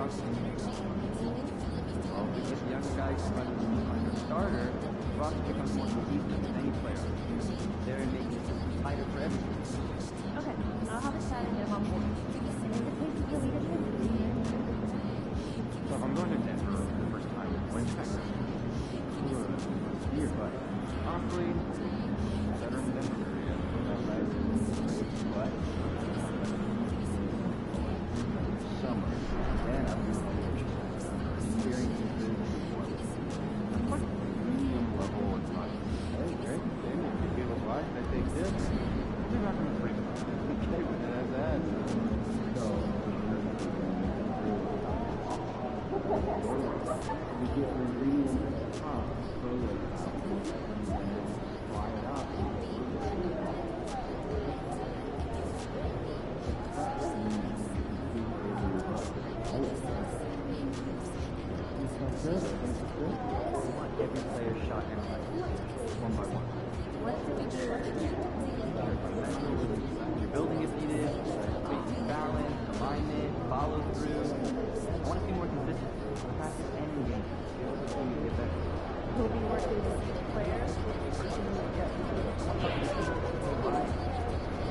Well, if the younger guys run the starter, Ross becomes more cohesive than any player. They're making it tighter for everything. Okay, I'll have a chat and get him on board. And if it takes the leadership, So if I'm going to Denver for the first time, what expect? Be your buddy. Honestly, better in Denver area. But summer, then I'm going to experiences medium level and fun. Hey, great. If you feel obliged, I take this. We're not going to break it. Okay, but that's that. So, we get the ingredients at the top, slowly, and then fly it up. Good. We want every player shot analyzed, one by one. what do we do? Your building if needed, basic balance, alignment, follow through. I want to see more consistency. Practice and engage. So you get better. We'll be working with players. You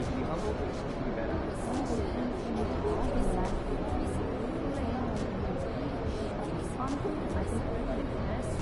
can be humble, you can be better. Honestly, I think we're like this.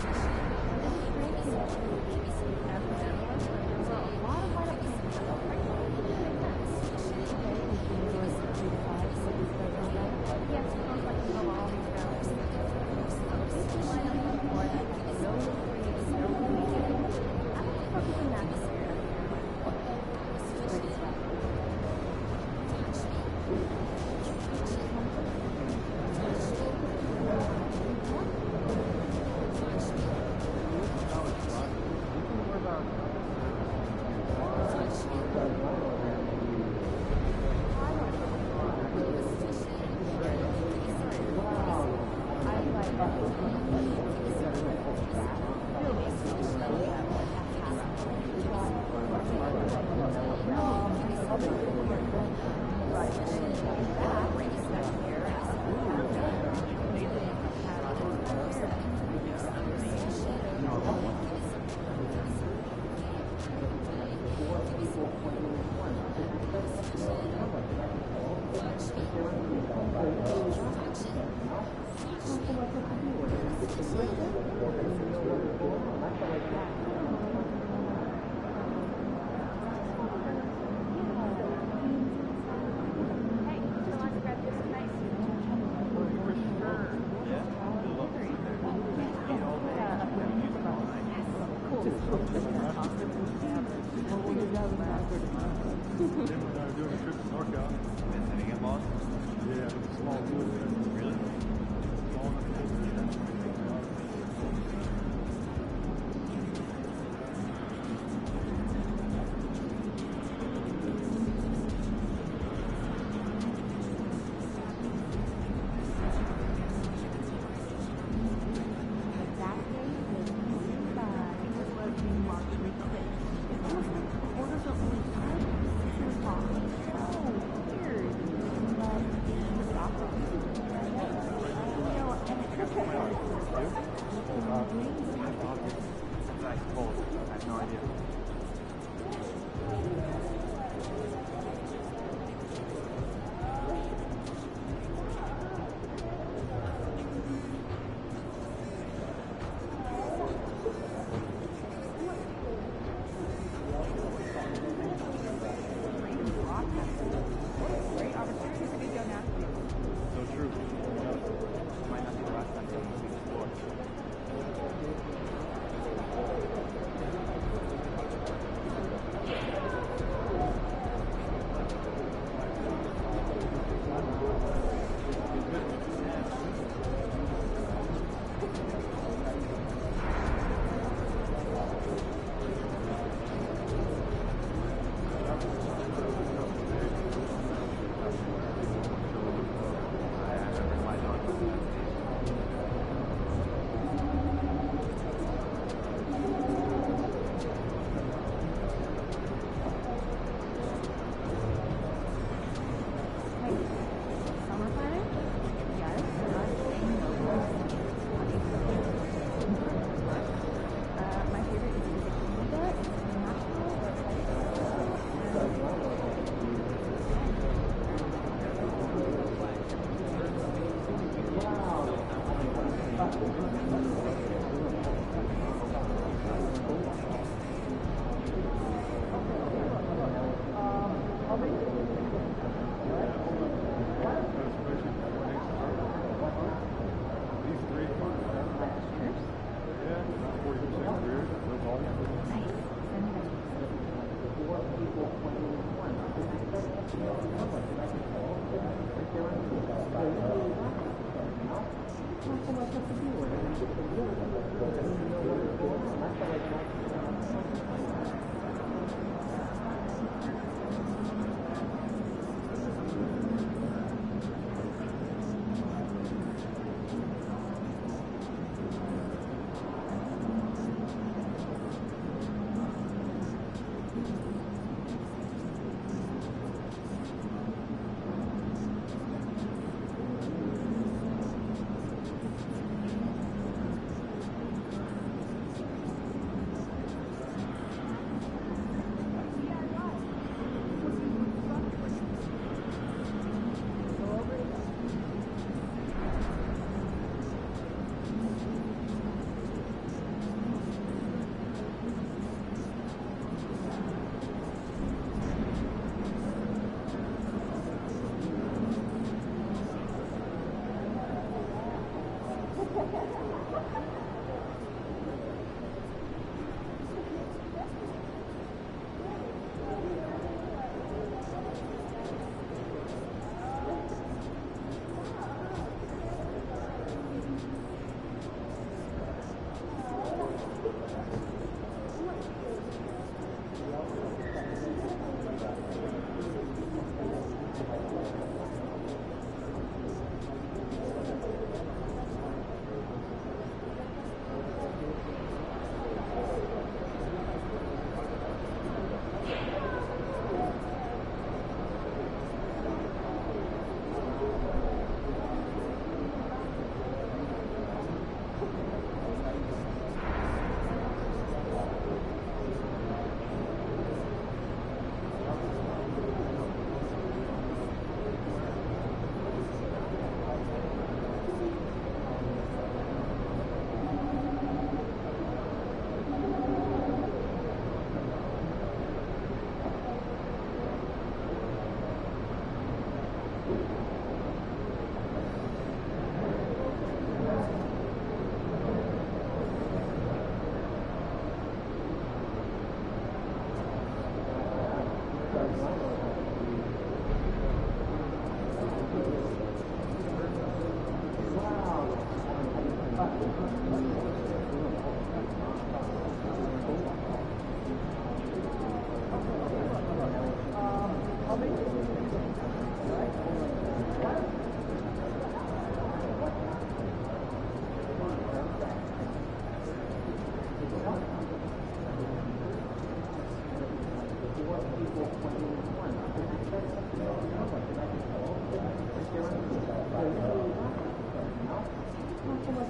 Gotta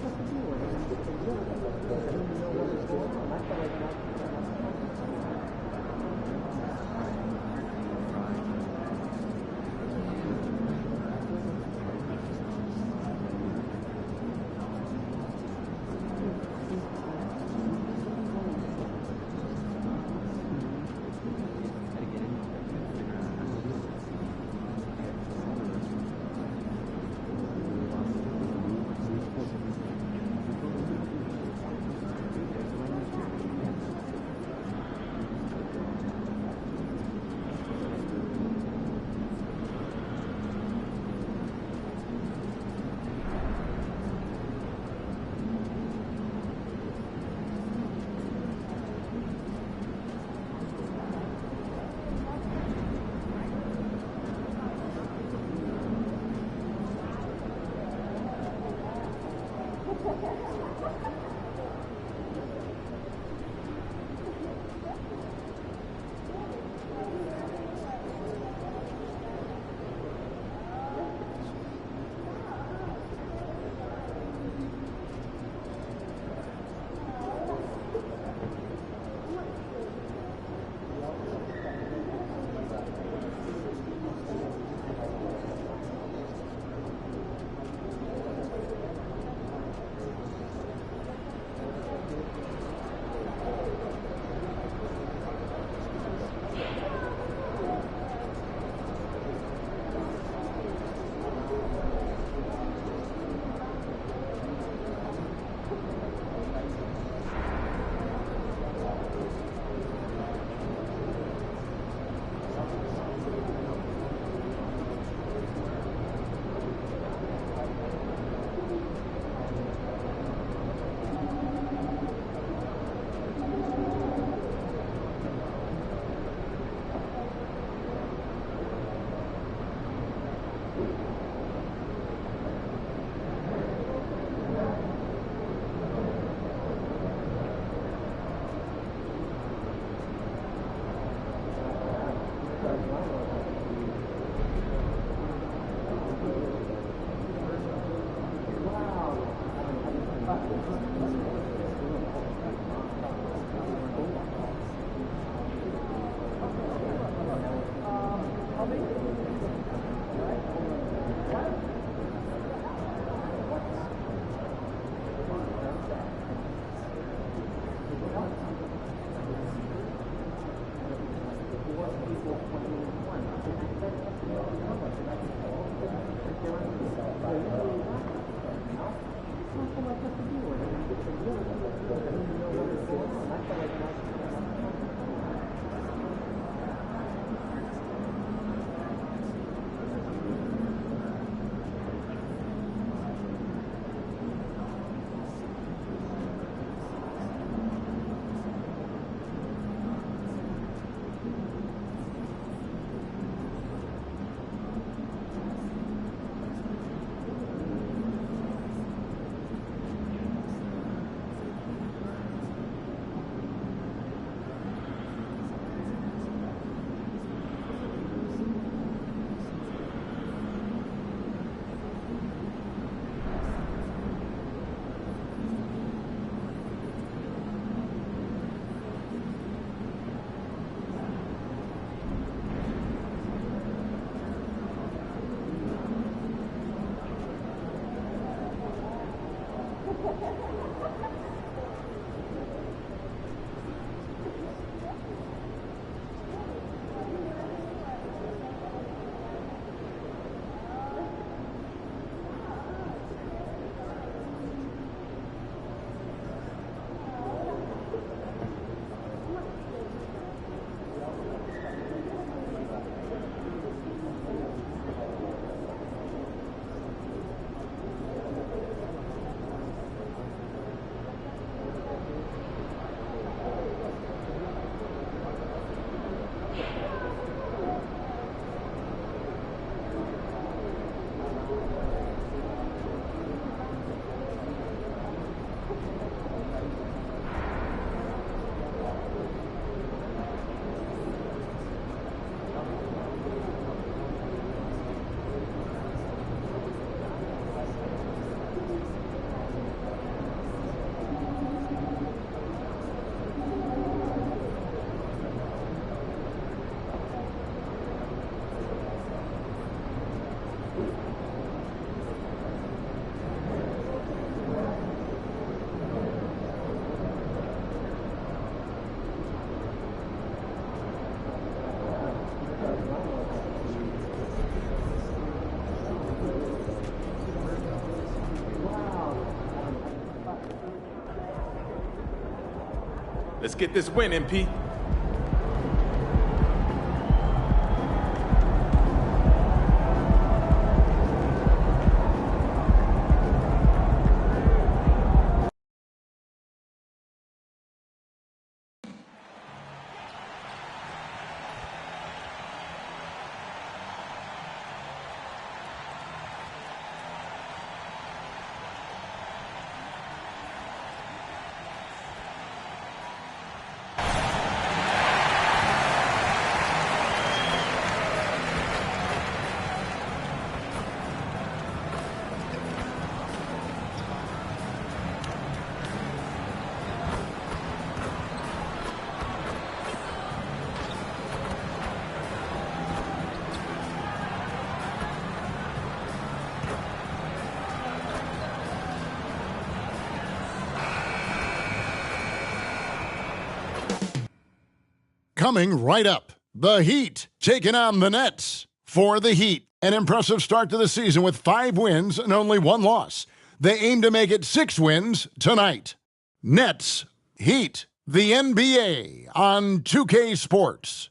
get in there, figure out how to do it. Let's get this win, MP. Coming right up, the Heat taking on the Nets. For the Heat, an impressive start to the season with 5 wins and only 1 loss. They aim to make it 6 wins tonight. Nets, Heat, the NBA on 2K Sports.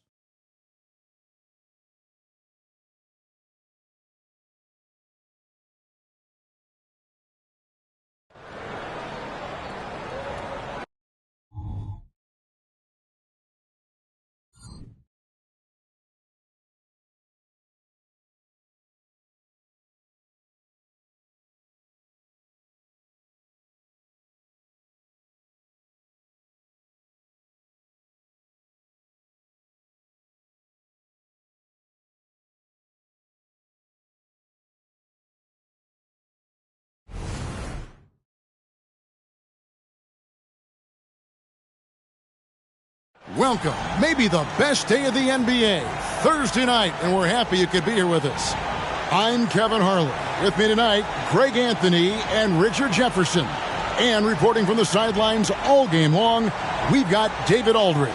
Welcome, maybe the best day of the NBA, Thursday night, and we're happy you could be here with us. I'm Kevin Harlan. With me tonight, Greg Anthony and Richard Jefferson. And reporting from the sidelines all game long, we've got David Aldridge.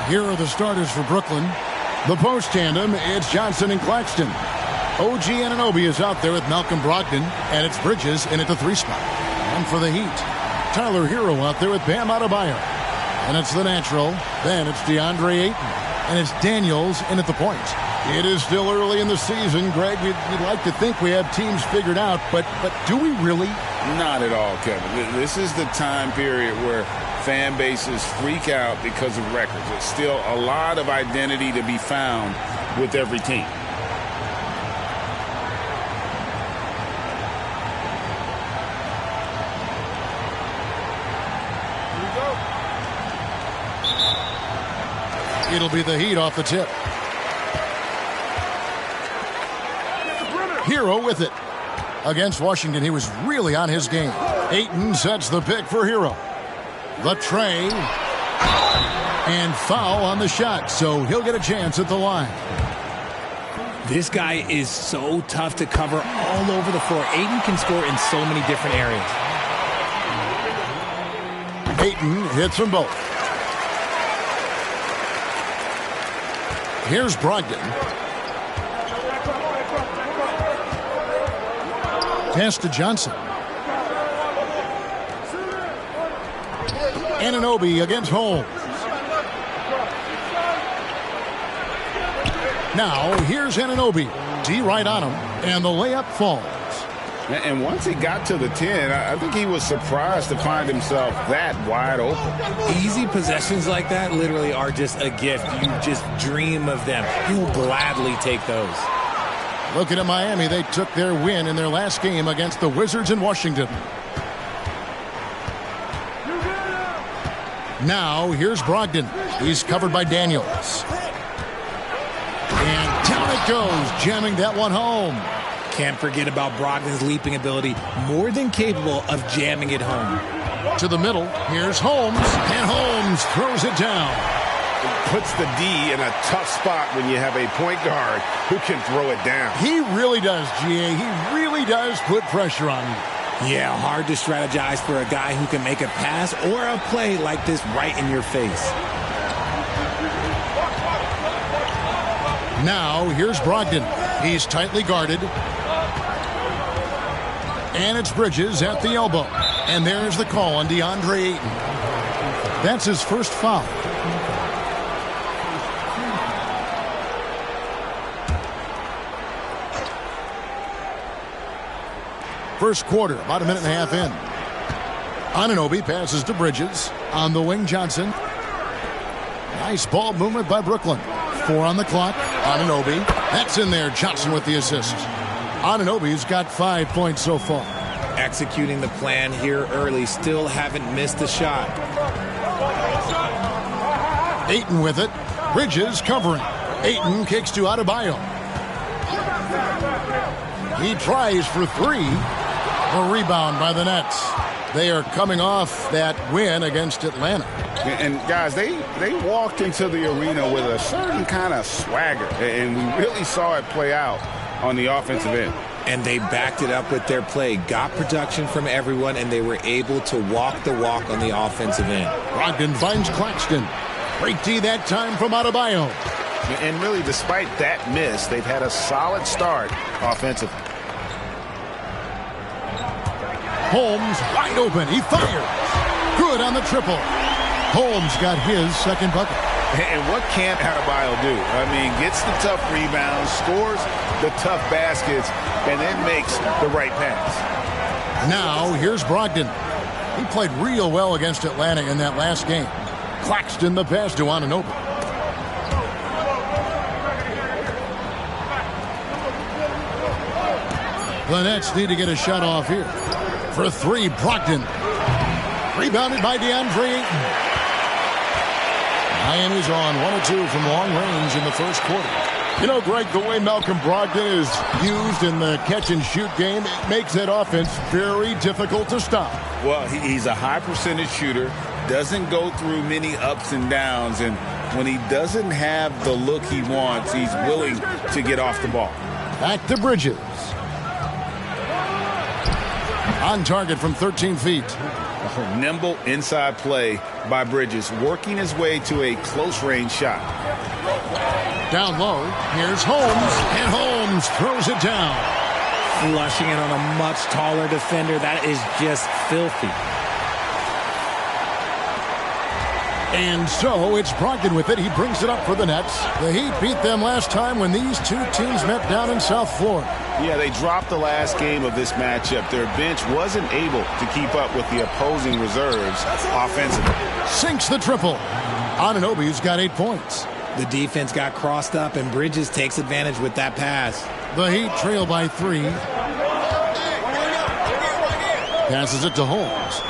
Here are the starters for Brooklyn. The post tandem, it's Johnson and Claxton. OG Anunoby is out there with Malcolm Brogdon, and it's Bridges in at the 3 spot. And for the Heat, Tyler Hero out there with Bam Adebayo. And it's the natural. Then it's DeAndre Ayton. And it's Daniels in at the point. It is still early in the season, Greg. We'd like to think we have teams figured out, but do we really? Not at all, Kevin. This is the time period where fan bases freak out because of records. There's still a lot of identity to be found with every team. It'll be the Heat off the tip. Hero with it. Against Washington, he was really on his game. Ayton sets the pick for Hero. The tray. And foul on the shot, so he'll get a chance at the line. This guy is so tough to cover all over the floor. Ayton can score in so many different areas. Ayton hits them both. Here's Brogdon. Pass to Johnson. Anunoby against Holmes. Now, here's Anunoby. D right on him, and the layup falls. And once he got to the 10, I think he was surprised to find himself that wide open. Easy possessions like that literally are just a gift. You just dream of them. You'll gladly take those. Looking at Miami, they took their win in their last game against the Wizards in Washington. Now, here's Brogdon. He's covered by Daniels. And down it goes, jamming that one home. Can't forget about Brogdon's leaping ability. More than capable of jamming it home. To the middle, here's Holmes. And Holmes throws it down. It puts the D in a tough spot when you have a point guard who can throw it down. He really does, GA. He really does put pressure on you. Yeah, hard to strategize for a guy who can make a pass or a play like this right in your face. Now, here's Brogdon. He's tightly guarded. And it's Bridges at the elbow. And there's the call on DeAndre Ayton. That's his first foul. First quarter, about a minute and a half in. Anunoby passes to Bridges. On the wing, Johnson. Nice ball movement by Brooklyn. 4 on the clock. Anunoby. That's in there. Johnson with the assist. Anunoby's got 5 points so far. Executing the plan here early. Still haven't missed a shot. Ayton with it. Bridges covering. Ayton kicks to Adebayo. He tries for 3. A rebound by the Nets. They are coming off that win against Atlanta. And guys, they walked into the arena with a certain kind of swagger, and we really saw it play out on the offensive end. And they backed it up with their play, got production from everyone, and they were able to walk the walk on the offensive end. Brogdon finds Claxton. Great D that time from Adebayo. And really, despite that miss, they've had a solid start offensively. Holmes wide open. He fires. Good on the triple. Holmes got his second bucket. And what can't Adebayo do? I mean, gets the tough rebounds, scores the tough baskets, and then makes the right pass. Now, here's Brogdon. He played real well against Atlanta in that last game. Claxton the pass to Anunoby. The Nets need to get a shot off here. For 3, Brogdon. Rebounded by DeAndre Ayton. Miami's on 1 or 2 from long range in the first quarter. You know, Greg, the way Malcolm Brogdon is used in the catch-and-shoot game, it makes that offense very difficult to stop. Well, he's a high percentage shooter, doesn't go through many ups and downs, and when he doesn't have the look he wants, he's willing to get off the ball. Back to Bridges. On target from 13 feet. Nimble inside play by Bridges, working his way to a close-range shot. Down low, here's Holmes, and Holmes throws it down. Flushing it on a much taller defender. That is just filthy. And so it's Brogdon with it. He brings it up for the Nets. The Heat beat them last time when these two teams met down in South Florida. Yeah, they dropped the last game of this matchup. Their bench wasn't able to keep up with the opposing reserves offensively. Sinks the triple. Anunoby's got 8 points. The defense got crossed up, and Bridges takes advantage with that pass. The Heat trail by 3. Passes it to Holmes.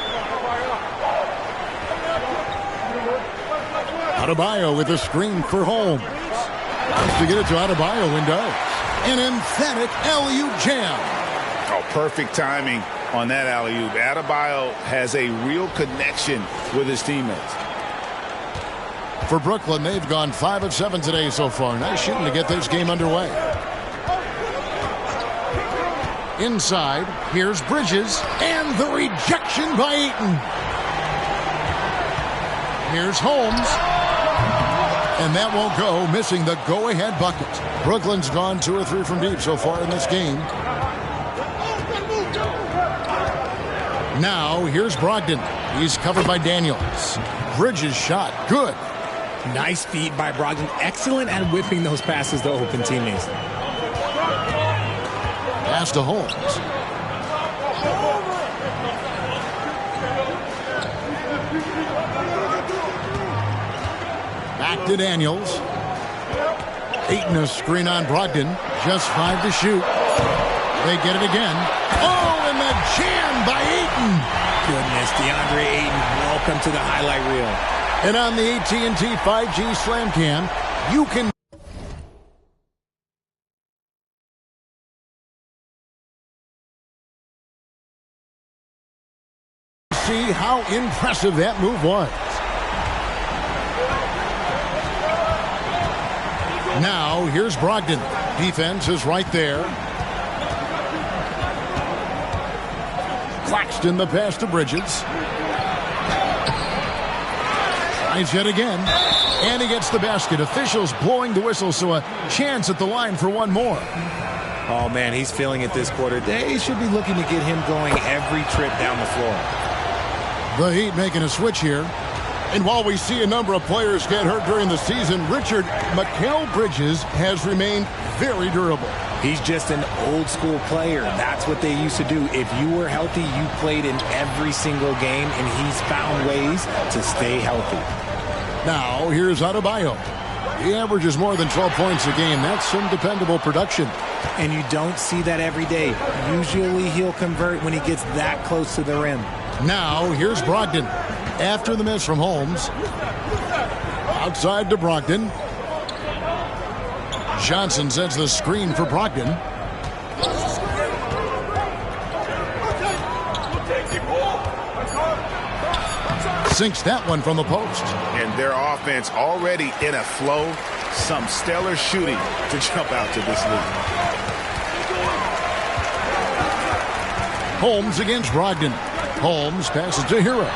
Adebayo with a screen for Holmes. Wants to get it to Adebayo and does. An emphatic alley-oop jam. Oh, perfect timing on that alley-oop. Adebayo has a real connection with his teammates. For Brooklyn, they've gone 5 of 7 today so far. Nice shooting to get this game underway. Inside, here's Bridges, and the rejection by Ayton. Here's Holmes. And that won't go, missing the go-ahead bucket. Brooklyn's gone 2 or 3 from deep so far in this game. Now, here's Brogdon. He's covered by Daniels. Bridges' shot, good. Nice feed by Brogdon. Excellent at whipping those passes to open teammates. Pass to Holmes. Back to Daniels. Ayton a screen on Brogdon. Just 5 to shoot. They get it again. Oh, and the jam by Ayton. Goodness, DeAndre Ayton, welcome to the highlight reel. And on the AT&T 5G Slam Cam, you can see how impressive that move was. Now, here's Brogdon. Defense is right there. Claxton the pass to Bridges. Tries yet again. And he gets the basket. Officials blowing the whistle, so a chance at the line for one more. Oh, man, he's feeling it this quarter. They should be looking to get him going every trip down the floor. The Heat making a switch here. And while we see a number of players get hurt during the season, Richard, Mikal Bridges has remained very durable. He's just an old-school player. That's what they used to do. If you were healthy, you played in every single game, and he's found ways to stay healthy. Now, here's Adebayo. He averages more than 12 points a game. That's some dependable production. And you don't see that every day. Usually he'll convert when he gets that close to the rim. Now, here's Brogdon. After the miss from Holmes. Outside to Brogdon. Johnson sets the screen for Brogdon. Sinks that one from the post. And their offense already in a flow. Some stellar shooting to jump out to this lead. Holmes against Brogdon. Holmes passes to Hero.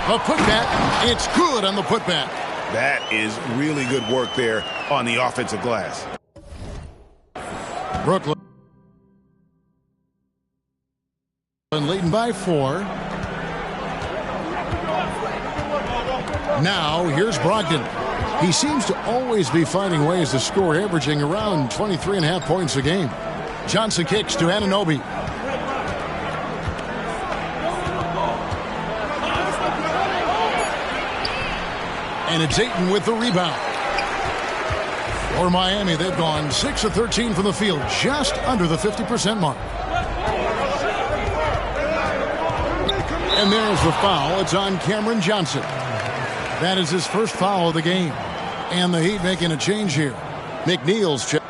A putback. It's good on the putback. That is really good work there on the offensive glass. Brooklyn leading by 4. Now, here's Brogdon. He seems to always be finding ways to score, averaging around 23.5 points a game. Johnson kicks to Anunoby. And it's Ayton with the rebound. For Miami, they've gone 6 of 13 from the field, just under the 50% mark. And there's the foul. It's on Cameron Johnson. That is his first foul of the game. And the Heat making a change here. McNeil's check.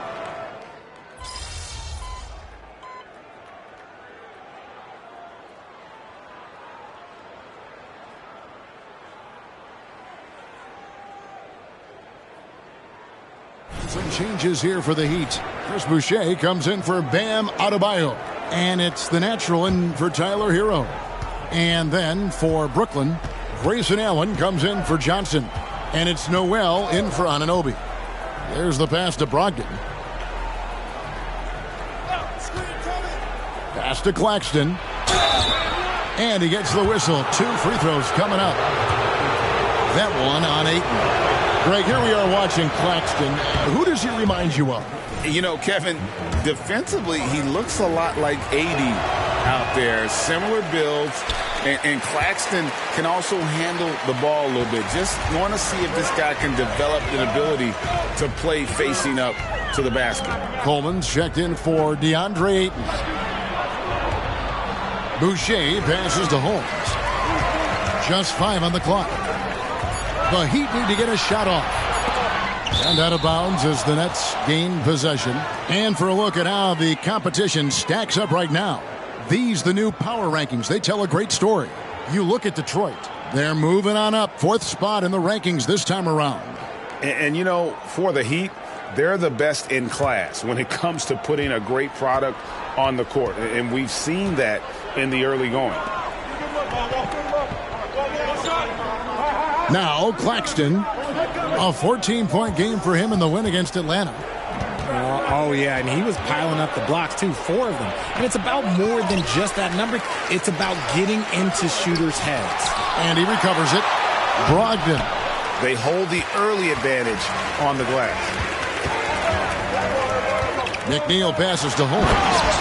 Some changes here for the Heat. Chris Boucher comes in for Bam Adebayo. And it's the natural in for Tyler Hero. And then for Brooklyn, Grayson Allen comes in for Johnson. And it's Noel in for Anunoby. There's the pass to Brogdon. Pass to Claxton. And he gets the whistle. 2 free throws coming up. That one on Ayton. Greg, here we are watching Claxton. Who does he remind you of? You know, Kevin, defensively, he looks a lot like AD out there. Similar builds. And Claxton can also handle the ball a little bit. Just want to see if this guy can develop an ability to play facing up to the basket. Coleman's checked in for DeAndre Ayton. Boucher passes to Holmes. Just 5 on the clock. The Heat need to get a shot off. And out of bounds as the Nets gain possession. And for a look at how the competition stacks up right now. These, the new power rankings, they tell a great story. You look at Detroit. They're moving on up. 4th spot in the rankings this time around. And you know, for the Heat, they're the best in class when it comes to putting a great product on the court. And we've seen that in the early going. Now, Claxton. A 14-point game for him in the win against Atlanta. Oh, yeah, and he was piling up the blocks, too, 4 of them. And it's about more than just that number. It's about getting into shooters' heads. And he recovers it. Brogdon. They hold the early advantage on the glass. McNeil passes to Holmes.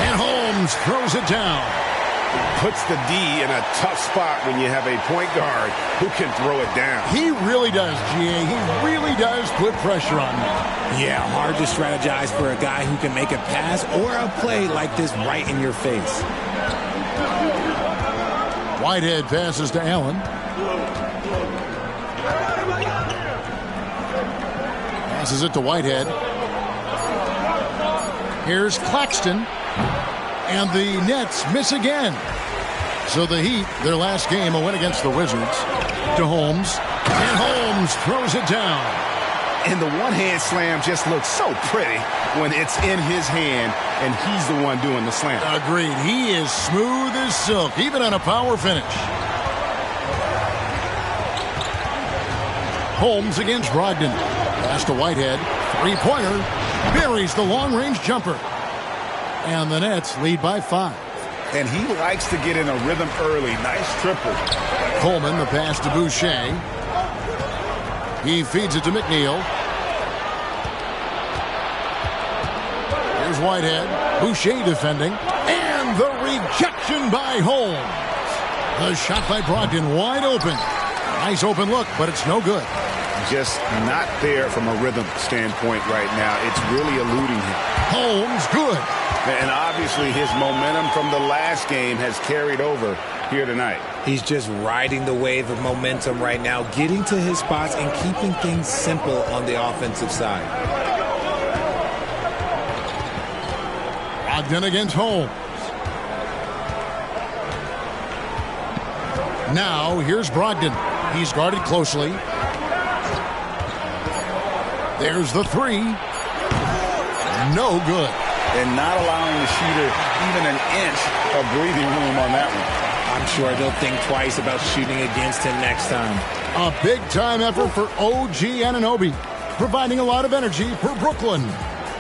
And Holmes throws it down. Puts the D in a tough spot when you have a point guard who can throw it down. He really does, GA. He really does put pressure on him. Yeah, hard to strategize for a guy who can make a pass or a play like this right in your face. Whitehead passes to Allen. Passes it to Whitehead. Here's Claxton. And the Nets miss again. So the Heat, their last game, a win against the Wizards. To Holmes. And Holmes throws it down. And the one-hand slam just looks so pretty when it's in his hand and he's the one doing the slam. Agreed. He is smooth as silk, even on a power finish. Holmes against Brogdon. Pass to Whitehead. 3-pointer. Buries the long-range jumper. And the Nets lead by 5. and he likes to get in a rhythm early. Nice triple. Coleman, the pass to Boucher. He feeds it to McNeil. Here's Whitehead. Boucher defending. And the rejection by Holmes. The shot by Brogdon wide open. Nice open look, but it's no good. Just not there from a rhythm standpoint right now. It's really eluding him. Holmes, good. And obviously his momentum from the last game has carried over here tonight. He's just riding the wave of momentum right now, getting to his spots and keeping things simple on the offensive side. Brogdon against Holmes. Now here's Brogdon. He's guarded closely. There's the three. No good. And not allowing the shooter even an inch of breathing room on that one. I'm sure they'll think twice about shooting against him next time. A big-time effort for OG Anunoby, providing a lot of energy for Brooklyn.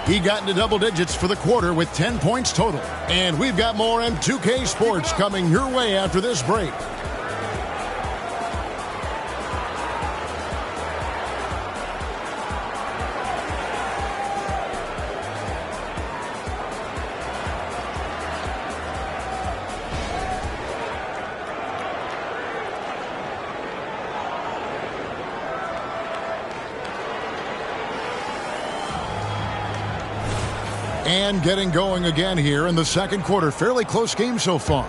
He got into double digits for the quarter with 10 points total. And we've got more M2K Sports coming your way after this break. And getting going again here in the second quarter. Fairly close game so far.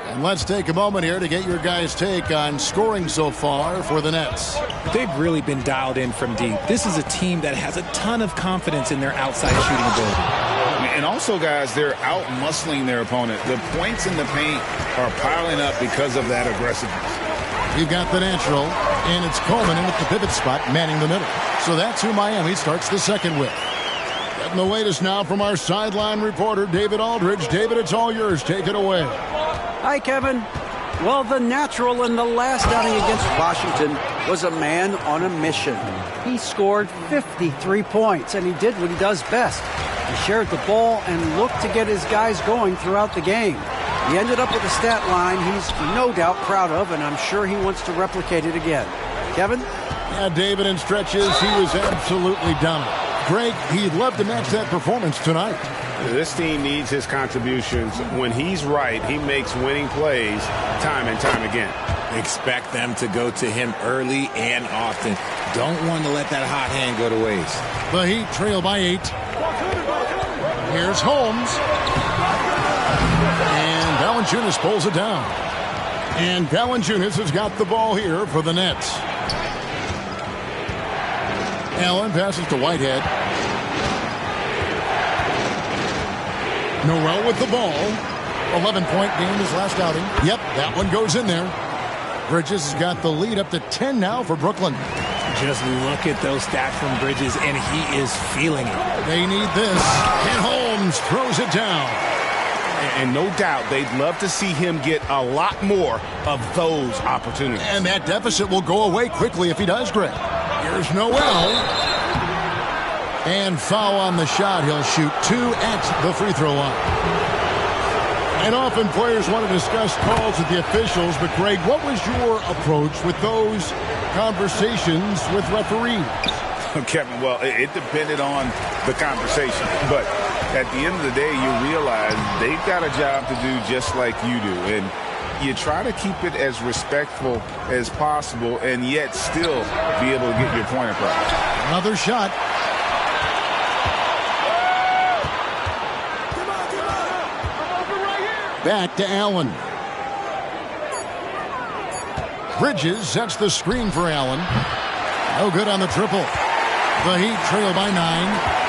And let's take a moment here to get your guys' take on scoring so far for the Nets. They've really been dialed in from deep. This is a team that has a ton of confidence in their outside shooting ability. And also, guys, they're out-muscling their opponent. The points in the paint are piling up because of that aggressiveness. You've got the natural, and it's Coleman in with the pivot spot, manning the middle. So that's who Miami starts the second with. Getting the latest now from our sideline reporter, David Aldridge. David, it's all yours. Take it away. Hi, Kevin. Well, the natural in the last outing against Washington was a man on a mission. He scored 53 points, and he did what he does best. He shared the ball and looked to get his guys going throughout the game. He ended up with a stat line he's no doubt proud of, and I'm sure he wants to replicate it again. Kevin? Yeah, David, in stretches, he was absolutely dominant. Greg, he'd love to match that performance tonight. This team needs his contributions. When he's right, he makes winning plays time and time again. Expect them to go to him early and often. Don't want to let that hot hand go to waste. The Heat trail by 8. Here's Holmes. And Valanciunas pulls it down. And Valanciunas has got the ball here for the Nets. Allen passes to Whitehead. Noel with the ball. 11-point game his last outing. Yep, that one goes in there. Bridges has got the lead up to 10 now for Brooklyn. Just look at those stats from Bridges, and he is feeling it. They need this. And Holmes throws it down. And no doubt they'd love to see him get a lot more of those opportunities. And that deficit will go away quickly if he does, Greg. Here's Noel. And foul on the shot. He'll shoot 2 at the free throw line. And often players want to discuss calls with the officials, but Greg, what was your approach with those conversations with referees? Kevin, well, it depended on the conversation. But at the end of the day, you realize they've got a job to do just like you do. And you try to keep it as respectful as possible and yet still be able to get your point across. Another shot. Back to Allen. Bridges sets the screen for Allen. No good on the triple. The Heat trail by 9.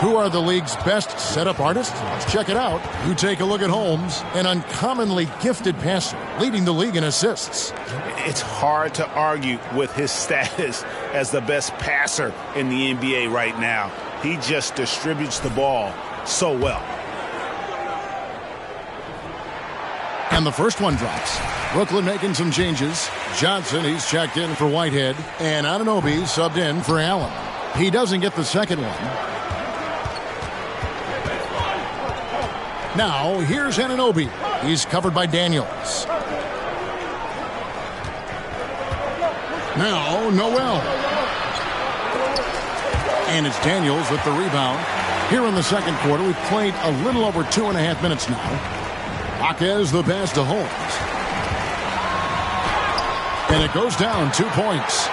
Who are the league's best setup artists? Let's check it out. You take a look at Holmes, an uncommonly gifted passer, leading the league in assists. It's hard to argue with his status as the best passer in the NBA right now. He just distributes the ball so well. And the first one drops. Brooklyn making some changes. Johnson, he's checked in for Whitehead. And Anunoby subbed in for Allen. He doesn't get the second one. Now, here's Anunoby. He's covered by Daniels. Now, Noel. And it's Daniels with the rebound. Here in the second quarter, we've played a little over 2.5 minutes now. Jaquez the pass to Holmes. And it goes down 2 points.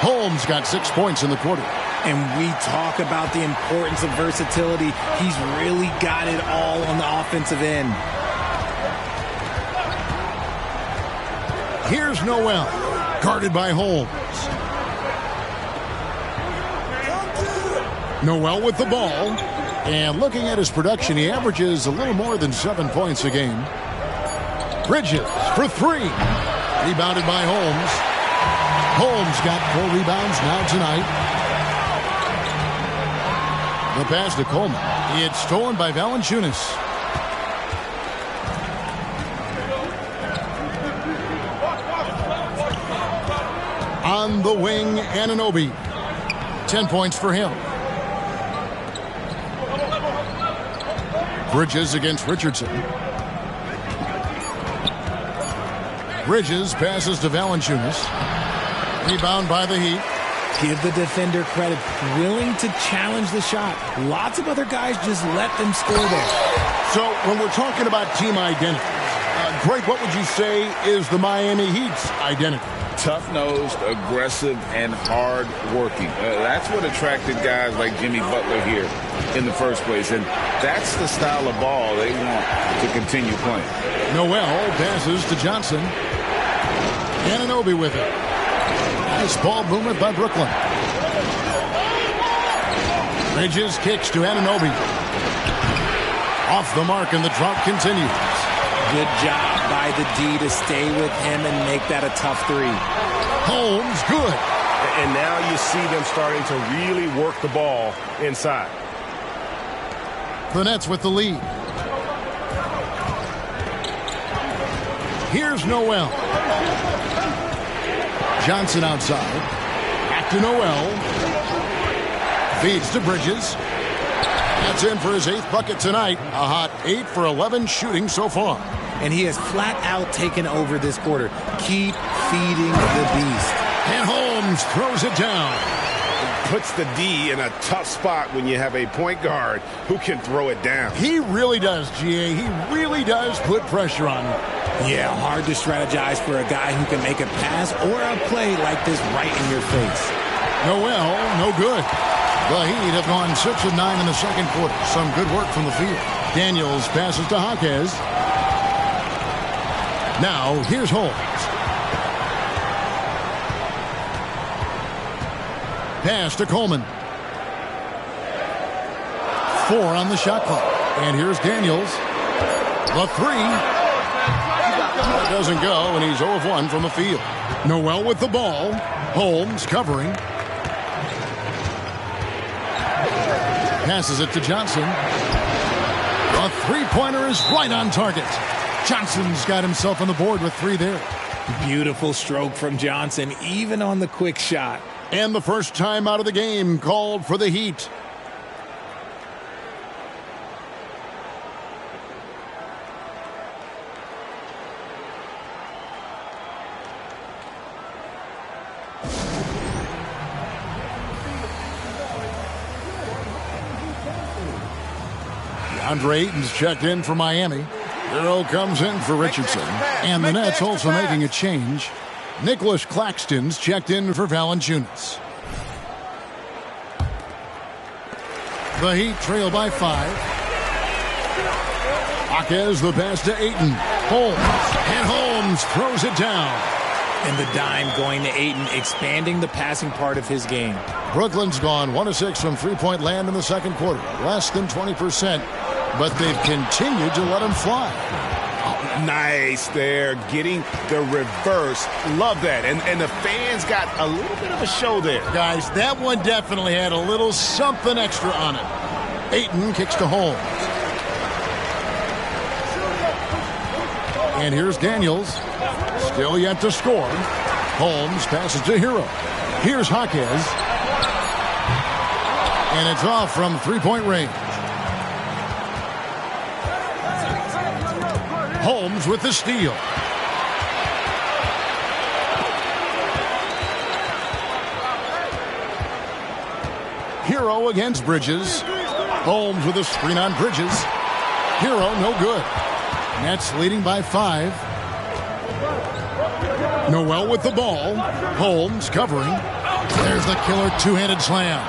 Holmes got 6 points in the quarter. And we talk about the importance of versatility. He's really got it all on the offensive end. Here's Noel, guarded by Holmes. Noel with the ball. And looking at his production, he averages a little more than 7 points a game. Bridges for 3. Rebounded by Holmes. Holmes got 4 rebounds now tonight. The pass to Coleman. It's stolen by Valanciunas. On the wing, Anunoby. 10 points for him. Bridges against Richardson. Bridges passes to Valanciunas. Rebound by the Heat. Give the defender credit. Willing to challenge the shot. Lots of other guys just let them score there. So when we're talking about team identity, Greg, what would you say is the Miami Heat's identity? Tough-nosed, aggressive, and hard-working. That's what attracted guys like Jimmy Butler here in the first place. And that's the style of ball they want to continue playing. Noel passes to Johnson. Anunoby with it. Nice ball movement by Brooklyn. Bridges kicks to Anunoby. Off the mark, and the drop continues. Good job by the D to stay with him and make that a tough 3. Holmes, good. And now you see them starting to really work the ball inside. The Nets with the lead. Here's Noel. Johnson outside. Back to Noel. Feeds to Bridges. That's in for his 8th bucket tonight. A hot 8 for 11 shooting so far. And he has flat out taken over this quarter. Keep feeding the beast. And Holmes throws it down. Puts the D in a tough spot when you have a point guard who can throw it down. He really does, GA. He really does put pressure on him. Yeah, hard to strategize for a guy who can make a pass or a play like this right in your face. Noel, no good. The Heat have gone 6 of 9 in the second quarter. Some good work from the field. Daniels passes to Jaquez. Now, here's Holmes. Pass to Coleman. 4 on the shot clock. And here's Daniels. The 3. That doesn't go, and he's 0 of 1 from the field. Noel with the ball. Holmes covering. Passes it to Johnson. A 3-pointer is right on target. Johnson's got himself on the board with 3 there. Beautiful stroke from Johnson, even on the quick shot. And the first time out of the game called for the Heat. DeAndre Ayton's checked in for Miami. Hero comes in for Richardson. And the Nets also making a change. Nicholas Claxton's checked in for Valanciunas. The Heat trail by 5. Jaquez the pass to Ayton. Holmes. And Holmes throws it down. And the dime going to Ayton, expanding the passing part of his game. Brooklyn's gone 1 of 6 from three-point land in the second quarter. Less than 20%. But they've continued to let him fly. Nice there, getting the reverse. Love that. And the fans got a little bit of a show there. Guys, that one definitely had a little something extra on it. Ayton kicks to Holmes. And here's Daniels. Still yet to score. Holmes passes to Hero. Here's Jaquez. And it's off from three-point range. Holmes with the steal. Hero against Bridges. Holmes with a screen on Bridges. Hero, no good. Nets leading by 5. Noel with the ball. Holmes covering. There's the killer two-handed slam.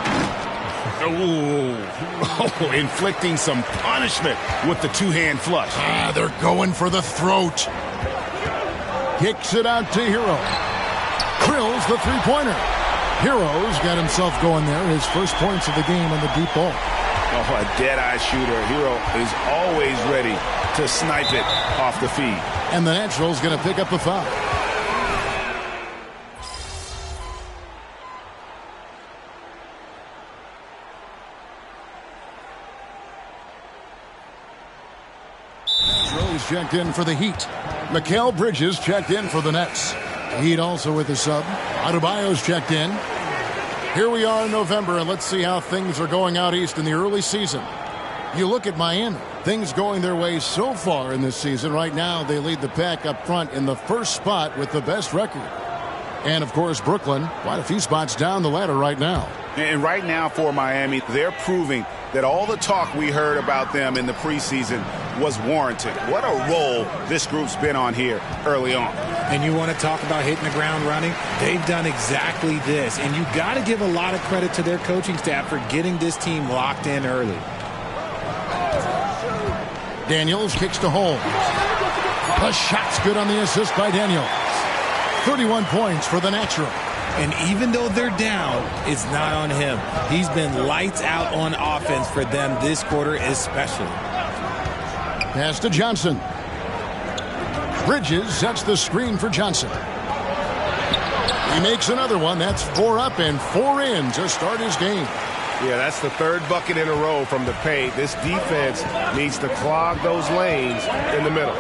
Oh, inflicting some punishment with the two-hand flush. They're going for the throat. Kicks it out to Hero. Drills the three-pointer. Hero's got himself going there. His first points of the game on the deep ball. Oh, a dead-eye shooter. Hero is always ready to snipe it off the feed. And the Natural's going to pick up the foul. Natural's checked in for the Heat. Mikal Bridges checked in for the Nets. Heat also with the sub. Adebayo's checked in. Here we are in November, and let's see how things are going out east in the early season. You look at Miami. Things going their way so far in this season. Right now, they lead the pack up front in the first spot with the best record. And, of course, Brooklyn, quite a few spots down the ladder right now. And right now for Miami, they're proving that all the talk we heard about them in the preseason was warranted. What a role this group's been on here early on. And you want to talk about hitting the ground running? They've done exactly this. And you got to give a lot of credit to their coaching staff for getting this team locked in early. Daniels kicks to Holmes. The shot's good on the assist by Daniels. 31 points for the Natural. And even though they're down, it's not on him. He's been lights out on offense for them this quarter especially. Pass to Johnson. Bridges sets the screen for Johnson. He makes another one. That's 4 up and 4 in to start his game. Yeah, that's the third bucket in a row from the paint. This defense needs to clog those lanes in the middle.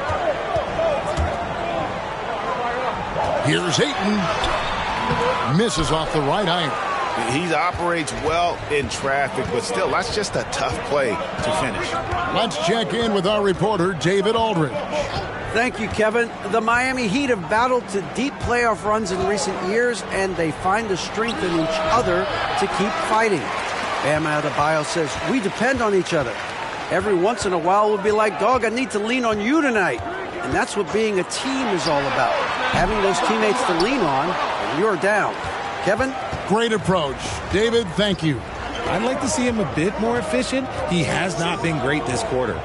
Here's Ayton. Misses off the right iron. He operates well in traffic, but still, that's just a tough play to finish. Let's check in with our reporter, David Aldridge. Thank you, Kevin. The Miami Heat have battled to deep playoff runs in recent years, and they find the strength in each other to keep fighting. Bam Adebayo says, we depend on each other. Every once in a while, we'll be like, dog, I need to lean on you tonight. And that's what being a team is all about. Having those teammates to lean on when you're down. Kevin? Great approach. David, thank you. I'd like to see him a bit more efficient. He has not been great this quarter.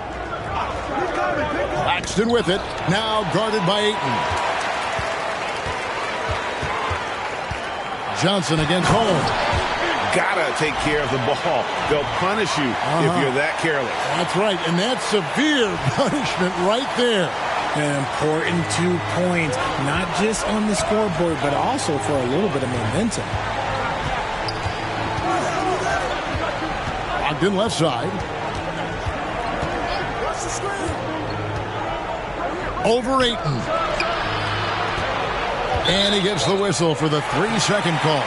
Claxton with it. Now guarded by Ayton. Johnson against Holmes. Gotta take care of the ball. They'll punish you if you're that careless. That's right, and that's severe punishment right there. An important 2 points, not just on the scoreboard, but also for a little bit of momentum. Ogden left side. Over Ayton. And he gets the whistle for the 3-second call.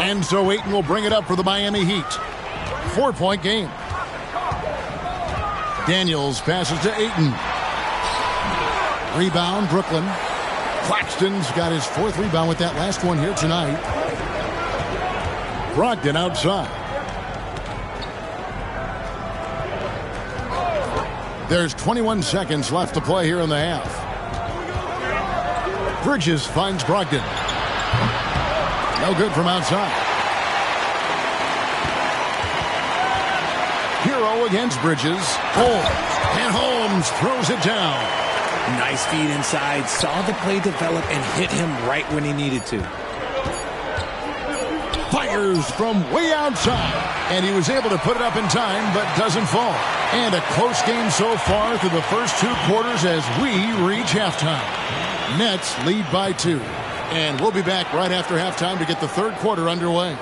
And so Ayton will bring it up for the Miami Heat. 4-point game. Daniels passes to Ayton. Rebound, Brooklyn. Claxton's got his 4th rebound with that last one here tonight. Brogdon outside. There's 21 seconds left to play here in the half. Bridges finds Brogdon. No good from outside. Hero against Bridges. Holmes. And Holmes throws it down. Nice feed inside. Saw the play develop and hit him right when he needed to. Fires from way outside. And he was able to put it up in time, but doesn't fall. And a close game so far through the first 2 quarters as we reach halftime. Nets lead by 2. And we'll be back right after halftime to get the 3rd quarter underway.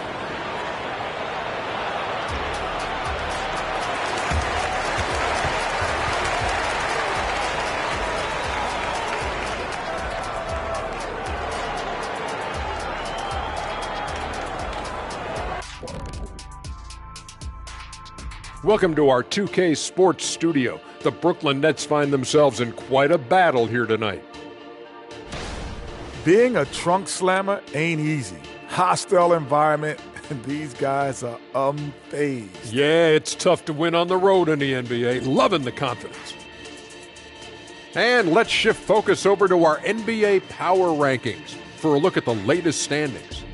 Welcome to our 2K Sports studio. The Brooklyn Nets find themselves in quite a battle here tonight. Being a trunk slammer ain't easy. Hostile environment, and these guys are unfazed. Yeah, it's tough to win on the road in the NBA. Loving the confidence. And let's shift focus over to our NBA power rankings for a look at the latest standings.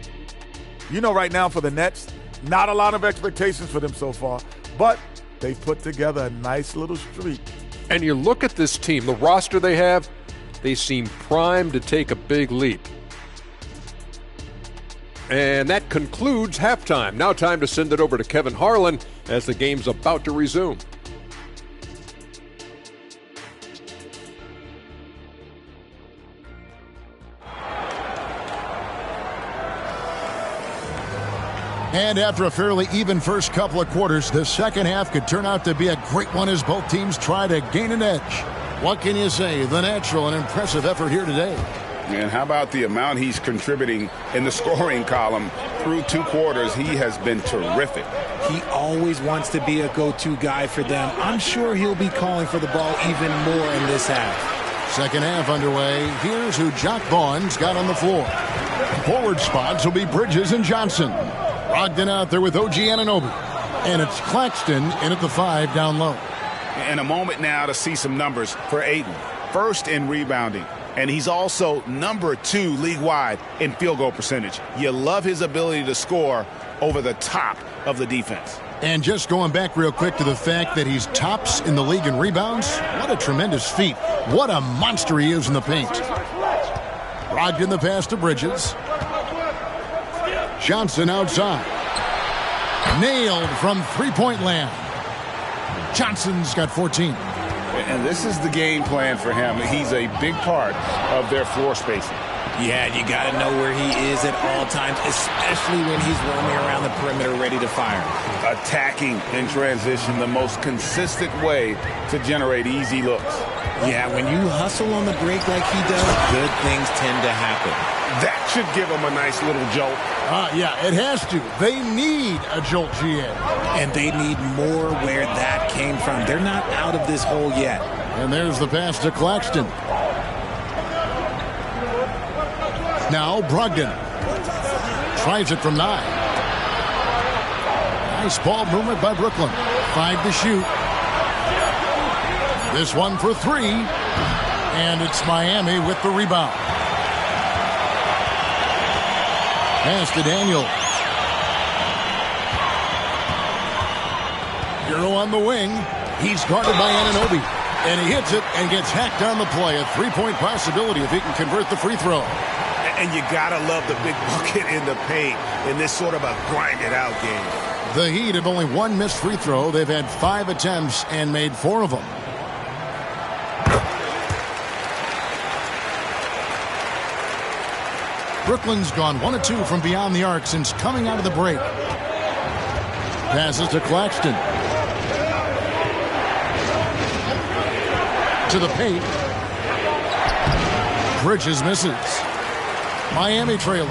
You know, right now for the Nets, not a lot of expectations for them so far, but they've put together a nice little streak. And you look at this team, the roster they have, they seem primed to take a big leap. And that concludes halftime. Now time to send it over to Kevin Harlan as the game's about to resume. And after a fairly even first couple of quarters, the second half could turn out to be a great one as both teams try to gain an edge. What can you say? The natural and impressive effort here today. And how about the amount he's contributing in the scoring column through 2 quarters? He has been terrific. He always wants to be a go-to guy for them. I'm sure he'll be calling for the ball even more in this half. Second half underway. Here's who Jock Vaughn's got on the floor. Forward spots will be Bridges and Johnson. Brogdon out there with OG Anunoby. And it's Claxton in at the 5 down low. And a moment now to see some numbers for Ayton. First in rebounding. And he's also number 2 league-wide in field goal percentage. You love his ability to score over the top of the defense. And just going back real quick to the fact that he's tops in the league in rebounds, what a tremendous feat. What a monster he is in the paint. Brogdon the pass to Bridges. Johnson outside. Nailed from three-point land. Johnson's got 14. And this is the game plan for him. He's a big part of their floor spacing. Yeah, you got to know where he is at all times, especially when he's roaming around the perimeter ready to fire. Attacking in transition, the most consistent way to generate easy looks. Yeah, when you hustle on the break like he does, good things tend to happen. That should give him a nice little jolt. Yeah, it has to. They need a jolt, GA. And they need more where that came from. They're not out of this hole yet. And there's the pass to Claxton. Now Brogdon. Tries it from 9. Nice ball movement by Brooklyn. 5 to shoot. This one for 3. And it's Miami with the rebound. Pass to Daniel. Hero on the wing. He's guarded by Anunoby. And he hits it and gets hacked on the play. A 3-point possibility if he can convert the free throw. And you got to love the big bucket in the paint in this sort of a grind-it-out game. The Heat have only 1 missed free throw. They've had 5 attempts and made 4 of them. Brooklyn's gone 1 of 2 from beyond the arc since coming out of the break. Passes to Claxton. To the paint. Bridges misses. Miami trailing.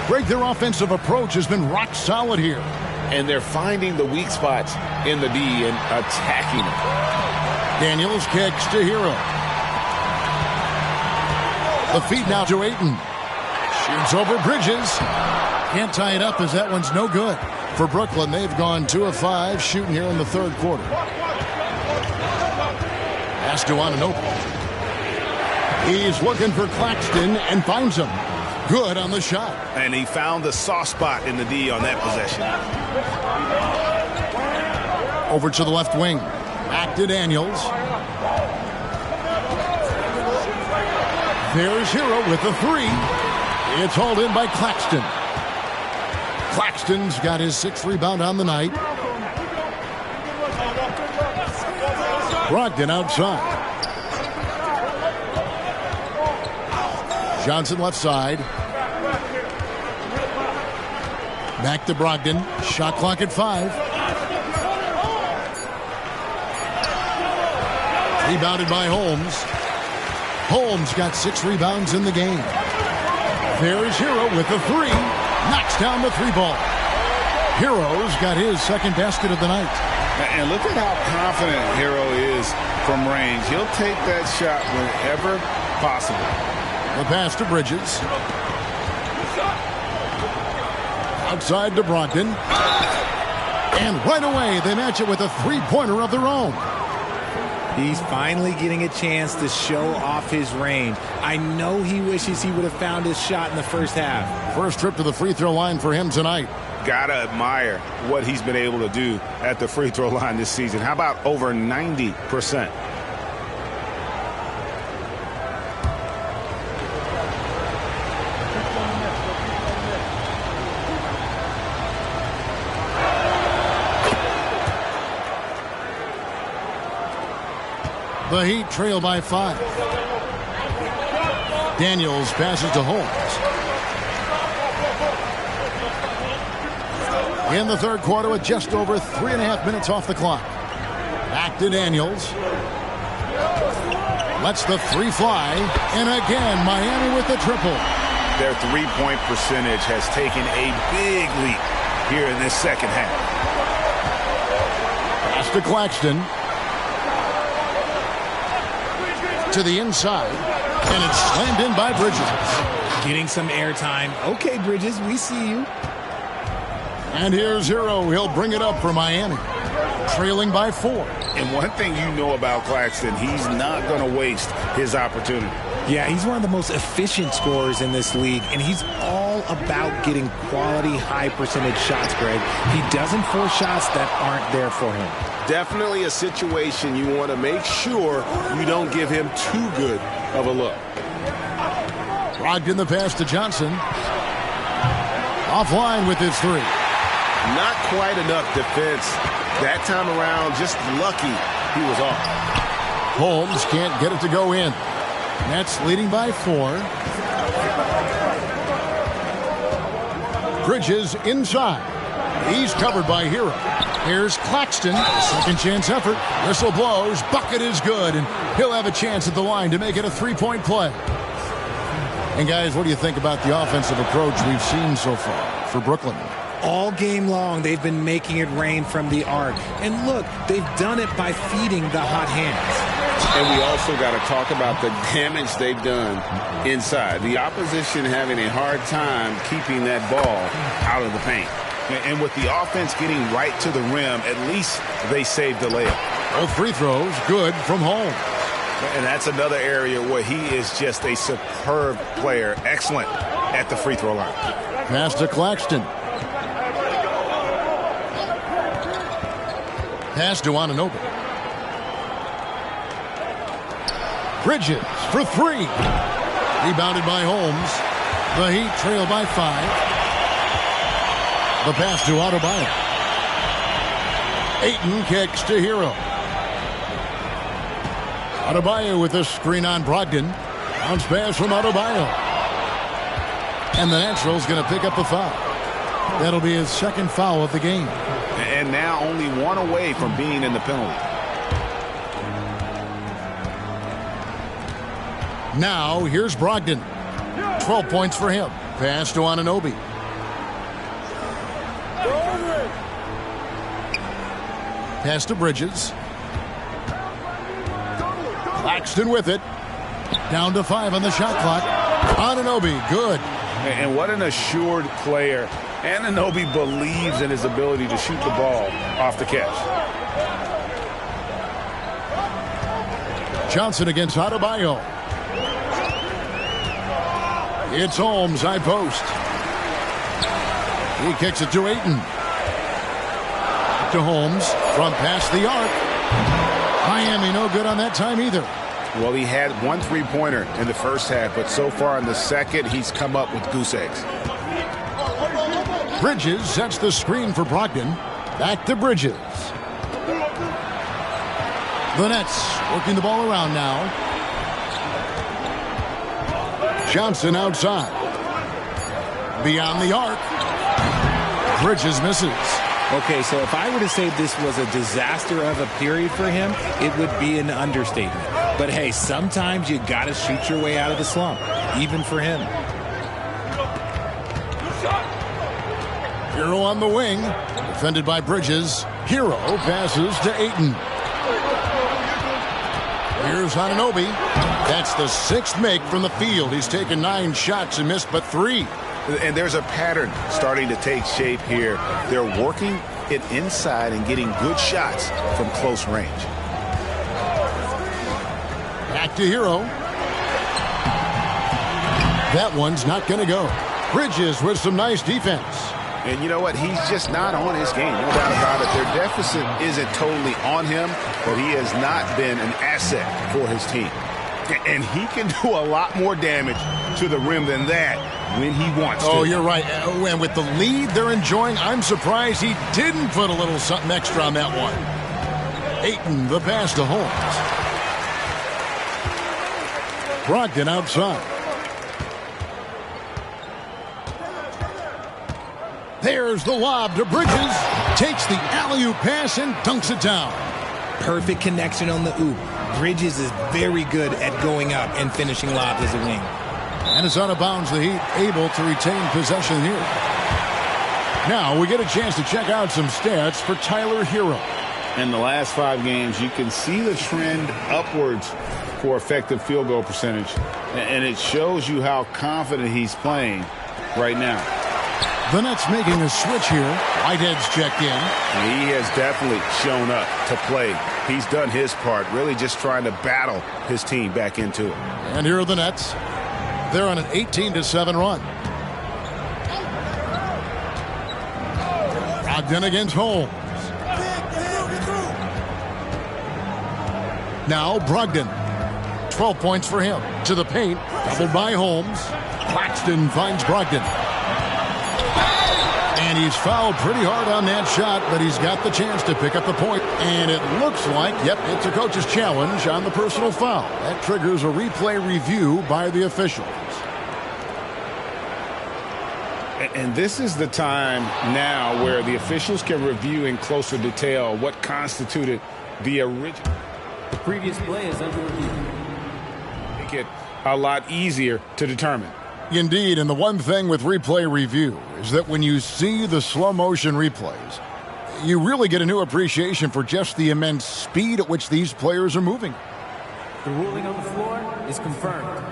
Greg, their offensive approach has been rock solid here. And they're finding the weak spots in the D and attacking them. Daniels kicks to Hero. The feed now to Ayton. Shoots over Bridges. Can't tie it up as that one's no good. For Brooklyn, they've gone 2 of 5 shooting here in the 3rd quarter. Pass to Anunoby. He's looking for Claxton and finds him. Good on the shot. And he found the soft spot in the D on that possession. Over to the left wing. Back to Daniels. There's Hero with the 3. It's hauled in by Claxton. Claxton's got his 6th rebound on the night. Brogdon outside. Johnson left side. Back to Brogdon. Shot clock at 5. Rebounded by Holmes. Holmes got 6 rebounds in the game. There's Hero with the 3. Knocks down the 3 ball. Hero's got his 2nd basket of the night. And look at how confident Hero is from range. He'll take that shot whenever possible. The pass to Bridges. Outside to Brogdon. And right away, they match it with a three-pointer of their own. He's finally getting a chance to show off his range. I know he wishes he would have found his shot in the first half. First trip to the free throw line for him tonight. Gotta admire what he's been able to do at the free throw line this season. How about over 90%? The Heat trail by 5. Daniels passes to Holmes. In the third quarter with just over 3.5 minutes off the clock. Back to Daniels. Lets the three fly. And again, Miami with the triple. Their three-point percentage has taken a big leap here in this second half. Pass to Claxton. To the inside, and it's slammed in by Bridges. Getting some airtime. Okay, Bridges, we see you. And here's Hero. He'll bring it up for Miami. Trailing by 4. And one thing you know about Claxton, he's not going to waste his opportunity. Yeah, he's one of the most efficient scorers in this league, and he's all about getting quality, high-percentage shots, Greg. He doesn't force shots that aren't there for him. Definitely a situation you want to make sure you don't give him too good of a look. Brogdon the pass to Johnson. Offline with his three. Not quite enough defense. That time around, just lucky he was off. Holmes can't get it to go in. Nets leading by 4. Bridges inside. He's covered by Hero. Here's Claxton. Second chance effort. Whistle blows. Bucket is good. And he'll have a chance at the line to make it a three-point play. And guys, what do you think about the offensive approach we've seen so far for Brooklyn? All game long, they've been making it rain from the arc. And look, they've done it by feeding the hot hands. And we also got to talk about the damage they've done inside. The opposition having a hard time keeping that ball out of the paint. And with the offense getting right to the rim, at least they saved the layup. Both free throws good from Holmes. And that's another area where he is just a superb player. Excellent at the free throw line. Pass to Claxton. Pass to Anunoby. Bridges for 3. Rebounded by Holmes. The Heat trail by 5. The pass to Adebayo. Ayton kicks to Hero. Adebayo with a screen on Brogdon. Bounce pass from Adebayo. And the Natural's going to pick up the foul. That'll be his second foul of the game. And now only one away from being in the penalty. Now here's Brogdon. 12 points for him. Pass to Anunoby. Pass to Bridges. Claxton with it. Down to 5 on the shot clock. Anunoby, good. And what an assured player. Anunoby believes in his ability to shoot the ball off the catch. Johnson against Adebayo. It's Holmes, high post. He kicks it to Ayton. To Holmes from past the arc. Miami no good on that time either. Well, he had one three-pointer in the first half, but so far in the second, he's come up with goose eggs. Bridges sets the screen for Brogdon. Back to Bridges. The Nets working the ball around now. Johnson outside. Beyond the arc. Bridges misses. Okay, so if I were to say this was a disaster of a period for him, it would be an understatement. But hey, sometimes you got to shoot your way out of the slump, even for him. Hero on the wing, defended by Bridges. Hero passes to Ayton. Here's Anunoby. That's the 6th make from the field. He's taken 9 shots and missed but 3. And there's a pattern starting to take shape here. They're working it inside and getting good shots from close range. Back to Hero. That one's not going to go. Bridges with some nice defense. And you know what? He's just not on his game. No doubt about it. Their deficit isn't totally on him, but he has not been an asset for his team. And he can do a lot more damage to the rim than that when he wants to. Oh, you're right. And with the lead they're enjoying, I'm surprised he didn't put a little something extra on that one. Ayton, the pass to Holmes. Brogdon outside. There's the lob to Bridges. Takes the alley-oop pass and dunks it down. Perfect connection on the oop. Bridges is very good at going up and finishing lobs as a wing. And it's out of bounds. The Heat able to retain possession here. Now we get a chance to check out some stats for Tyler Hero. In the last 5 games, you can see the trend upwards for effective field goal percentage. And it shows you how confident he's playing right now. The Nets making a switch here. Whitehead's checked in. He has definitely shown up to play. He's done his part, really just trying to battle his team back into it. And here are the Nets. They're on an 18-7 run. Brogdon against Holmes. Now Brogdon. 12 points for him. To the paint. Doubled by Holmes. Claxton finds Brogdon. And he's fouled pretty hard on that shot, but he's got the chance to pick up the point. And it looks like, yep, it's a coach's challenge on the personal foul. That triggers a replay review by the officials. And this is the time now where the officials can review in closer detail what constituted the original. The previous play is under review. Make it a lot easier to determine. Indeed, and the one thing with replay review is that when you see the slow motion replays, you really get a new appreciation for just the immense speed at which these players are moving. The ruling on the floor is confirmed.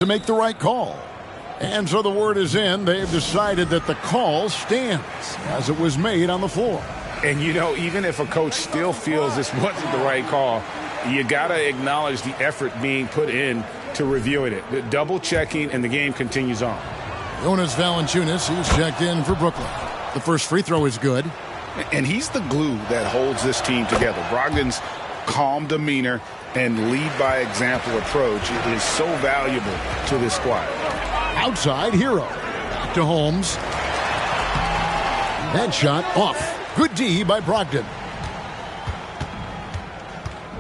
to make the right call. And so the word is in. They've decided that the call stands as it was made on the floor. And, you know, even if a coach still feels this wasn't the right call, you got to acknowledge the effort being put in to reviewing it. The double checking, and the game continues on. Jonas Valanciunas, he's checked in for Brooklyn. The first free throw is good. And he's the glue that holds this team together. Brogdon's calm demeanor and lead by example approach is so valuable to this squad. Outside, Hero. To Holmes. That shot off. Good D by Brogdon.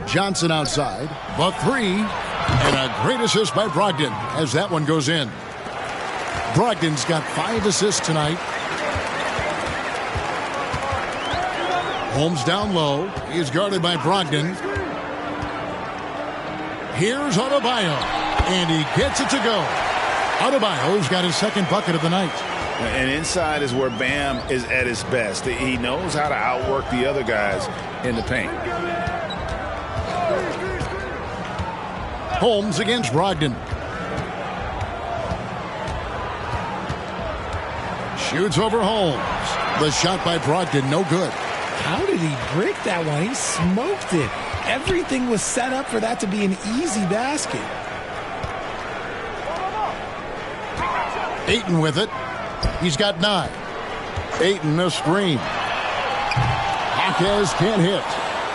Johnson outside. The three. And a great assist by Brogdon as that one goes in. Brogdon's got 5 assists tonight. Holmes down low. He's guarded by Brogdon. Here's Adebayo. And he gets it to go. Adebayo's got his second bucket of the night. And inside is where Bam is at his best. He knows how to outwork the other guys in the paint. Holmes against Brogdon. Shoots over Holmes. The shot by Brogdon, no good. How did he break that one? He smoked it. Everything was set up for that to be an easy basket. Ayton with it. He's got 9. Ayton a screen. Jaquez can't hit.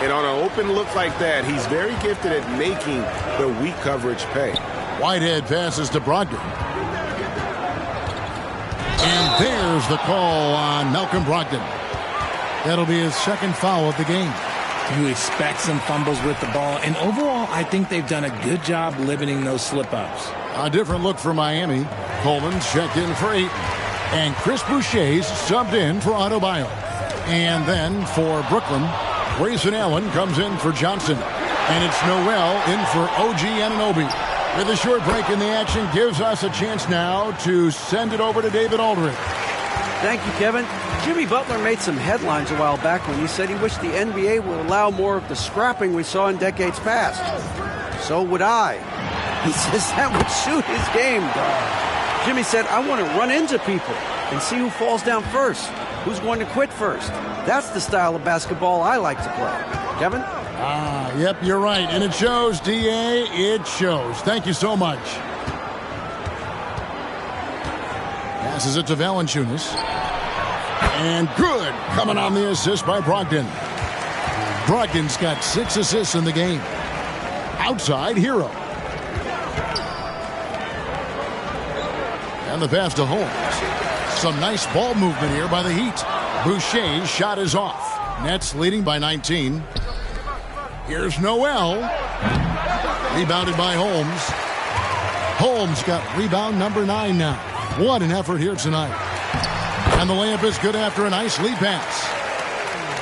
And on an open look like that, he's very gifted at making the weak coverage pay. Whitehead passes to Brogdon. And there's the call on Malcolm Brogdon. That'll be his second foul of the game. You expect some fumbles with the ball, and overall, I think they've done a good job limiting those slip-ups. A different look for Miami. Coleman's checked in for Ayton. And Chris Boucher's subbed in for Adebayo. And then for Brooklyn, Grayson Allen comes in for Johnson. And it's Noel in for OG Anunoby. With a short break in the action, gives us a chance now to send it over to David Aldridge. Thank you, Kevin. Jimmy Butler made some headlines a while back when he said he wished the NBA would allow more of the scrapping we saw in decades past. So would I. He says that would suit his game, though. Jimmy said, I want to run into people and see who falls down first, who's going to quit first. That's the style of basketball I like to play. Kevin? Yep, you're right. And it shows, D.A., it shows. Thank you so much. Passes it to Valanciunas. And good. Coming on the assist by Brogdon. Brogdon's got 6 assists in the game. Outside, Hero. And the pass to Holmes. Some nice ball movement here by the Heat. Boucher's shot is off. Nets leading by 19. Here's Noel. Rebounded by Holmes. Holmes got rebound number 9 now. What an effort here tonight. And the layup is good after a nice lead pass.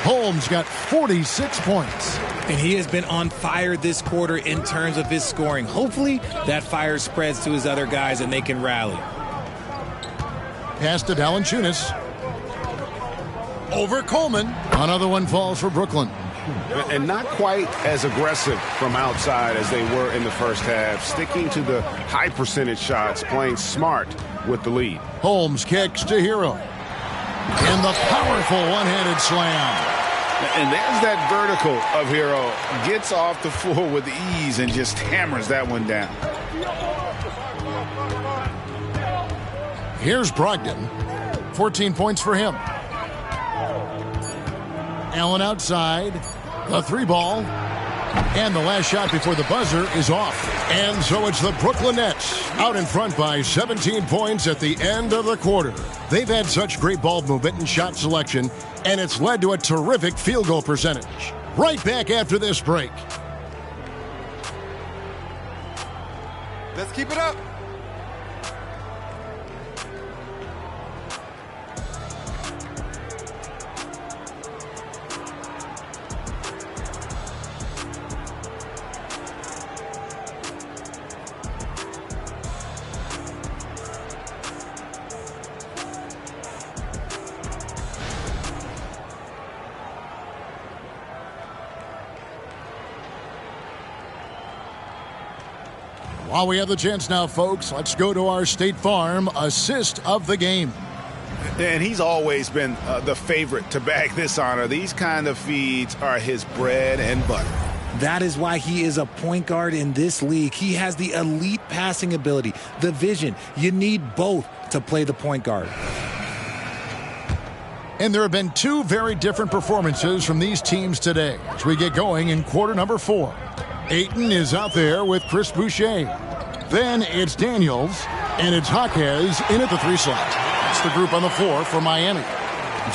Holmes got 46 points. And he has been on fire this quarter in terms of his scoring. Hopefully that fire spreads to his other guys and they can rally. Pass to Valanciunas. Over Coleman. Another one falls for Brooklyn. And not quite as aggressive from outside as they were in the first half. Sticking to the high percentage shots, playing smart with the lead. Holmes kicks to Hero. And the powerful one-handed slam. And there's that vertical of Hero. Gets off the floor with ease and just hammers that one down. Here's Brogdon. 14 points for him. Allen outside. The 3 ball. And the last shot before the buzzer is off. And so it's the Brooklyn Nets out in front by 17 points at the end of the quarter. They've had such great ball movement and shot selection, and it's led to a terrific field goal percentage. Right back after this break. Let's keep it up. While we have the chance now, folks, let's go to our State Farm assist of the game. And he's always been the favorite to bag this honor. These kind of feeds are his bread and butter. That is why he is a point guard in this league. He has the elite passing ability, the vision. You need both to play the point guard. And there have been two very different performances from these teams today as we get going in quarter number 4. Ayton is out there with Chris Boucher. Then it's Daniels, and it's Jaquez in at the 3 slot. That's the group on the floor for Miami.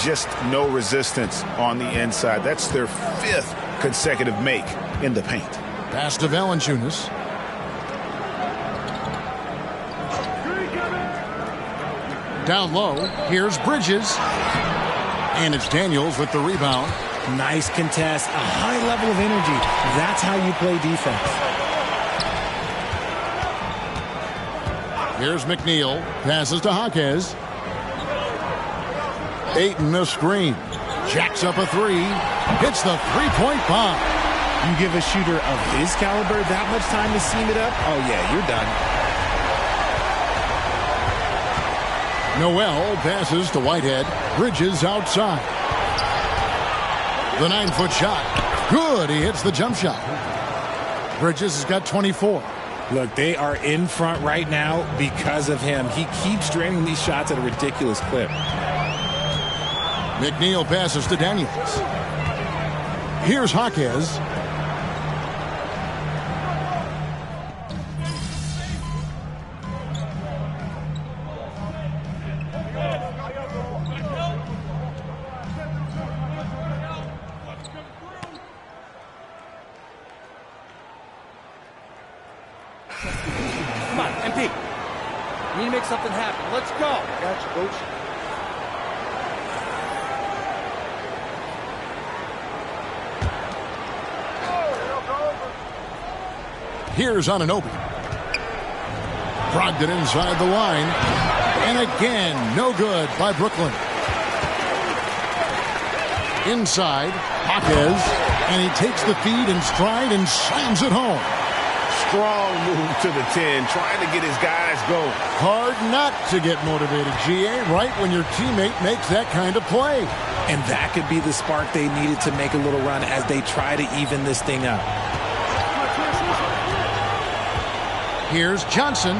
Just no resistance on the inside. That's their 5th consecutive make in the paint. Pass to Valanciunas. Down low, here's Bridges. And it's Daniels with the rebound. Nice contest, a high level of energy. That's how you play defense. Here's McNeil. Passes to Jaquez. Ayton a screen. Jacks up a 3. Hits the 3-point bomb. You give a shooter of his caliber that much time to seam it up? Oh, yeah, you're done. Noel passes to Whitehead. Bridges outside. The 9-foot shot. Good. He hits the jump shot. Bridges has got 24. Look, they are in front right now because of him. He keeps draining these shots at a ridiculous clip. McNeil passes to Daniels. Here's Jaquez. Come on, MP. You need to make something happen. Let's go. Gotcha, coach. Here's Anunoby. Brogdon inside the line. And again, no good by Brooklyn. Inside, Jaquez. And he takes the feed in stride and slams it home. Strong move to the 10, trying to get his guys going. Hard not to get motivated, GA, right when your teammate makes that kind of play. And that could be the spark they needed to make a little run as they try to even this thing up. Here's Johnson,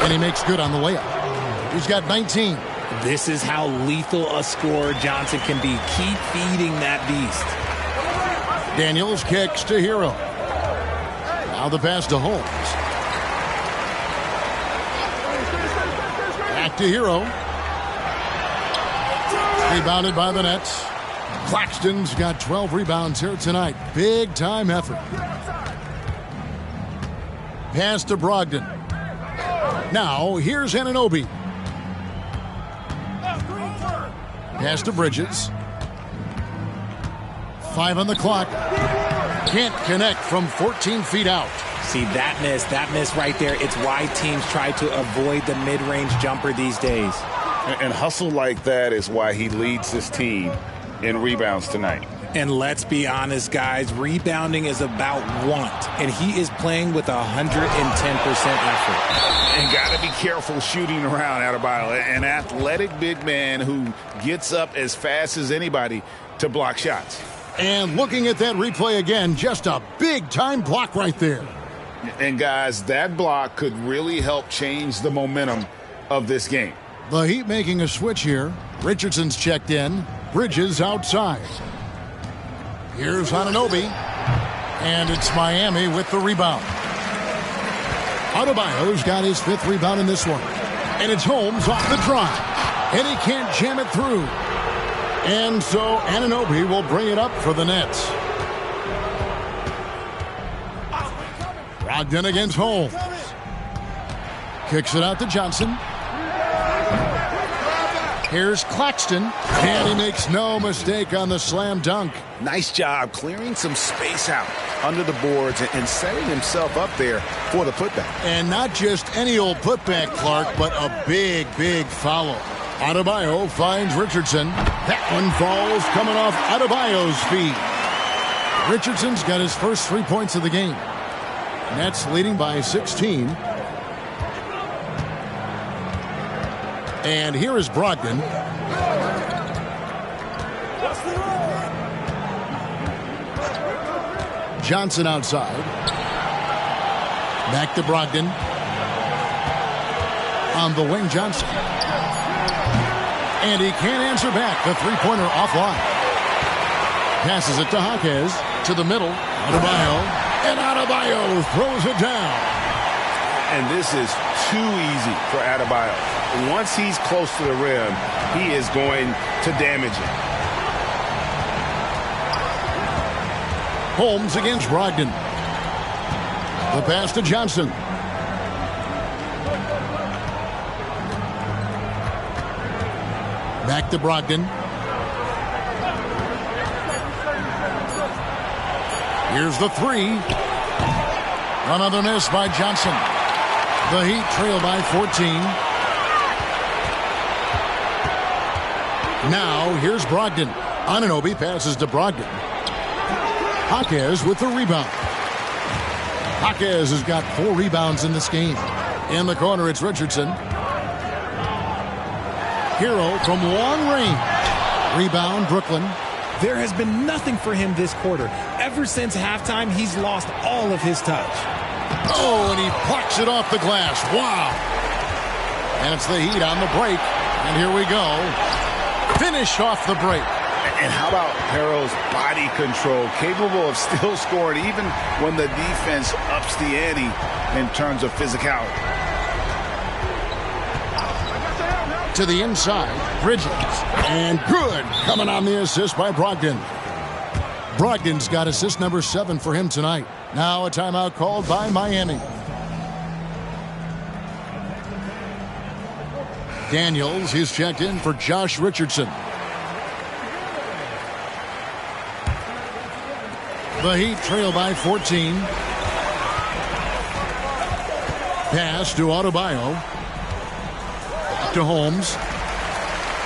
and he makes good on the layup. He's got 19. This is how lethal a scorer Johnson can be. Keep feeding that beast. Daniels kicks to Hero. Now the pass to Holmes. Back to Hero. Rebounded by the Nets. Claxton's got 12 rebounds here tonight. Big time effort. Pass to Brogdon. Now here's Anunoby. Pass to Bridges. 5 on the clock. Can't connect from 14 feet out. See, that miss right there, it's why teams try to avoid the mid-range jumper these days. And hustle like that is why he leads this team in rebounds tonight. And let's be honest, guys, rebounding is about want, and he is playing with 110% effort. And got to be careful shooting around Adebayo, an athletic big man who gets up as fast as anybody to block shots. And looking at that replay again, just a big-time block right there. And, guys, that block could really help change the momentum of this game. The Heat making a switch here. Richardson's checked in. Bridges outside. Here's Anunoby. And it's Miami with the rebound. Adebayo's got his 5th rebound in this one. And it's Holmes off the drive. And he can't jam it through. And so Anunoby will bring it up for the Nets. Brogdon against Holmes. Kicks it out to Johnson. Here's Claxton. And he makes no mistake on the slam dunk. Nice job clearing some space out under the boards and setting himself up there for the putback. And not just any old putback, Clark, but a big, big follow. Adebayo finds Richardson. That one falls coming off Adebayo's feet. Richardson's got his first 3 points of the game. Nets leading by 16. And here is Brogdon. Johnson outside. Back to Brogdon. On the wing, Johnson. And he can't answer back. The three-pointer offline. Passes it to Jaquez. To the middle. Adebayo. And Adebayo throws it down. And this is too easy for Adebayo. Once he's close to the rim, he is going to damage it. Holmes against Brogdon. The pass to Johnson. Back to Brogdon. Here's the three. Another miss by Johnson. The Heat trail by 14. Now here's Brogdon. Anunoby passes to Brogdon. Jaquez with the rebound. Jaquez has got 4 rebounds in this game. In the corner, it's Richardson. Hero from long range. Rebound, Brooklyn. There has been nothing for him this quarter. Ever since halftime, he's lost all of his touch. Oh, and he plucks it off the glass. Wow. And it's the Heat on the break. And here we go. Finish off the break. And how about Harrell's body control, capable of still scoring even when the defense ups the ante in terms of physicality. To the inside, Bridges. And good, coming on the assist by Brogdon. Brogdon's got assist number 7 for him tonight. Now a timeout called by Miami. Daniels is checked in for Josh Richardson. The Heat trail by 14. Pass to Adebayo. To Holmes.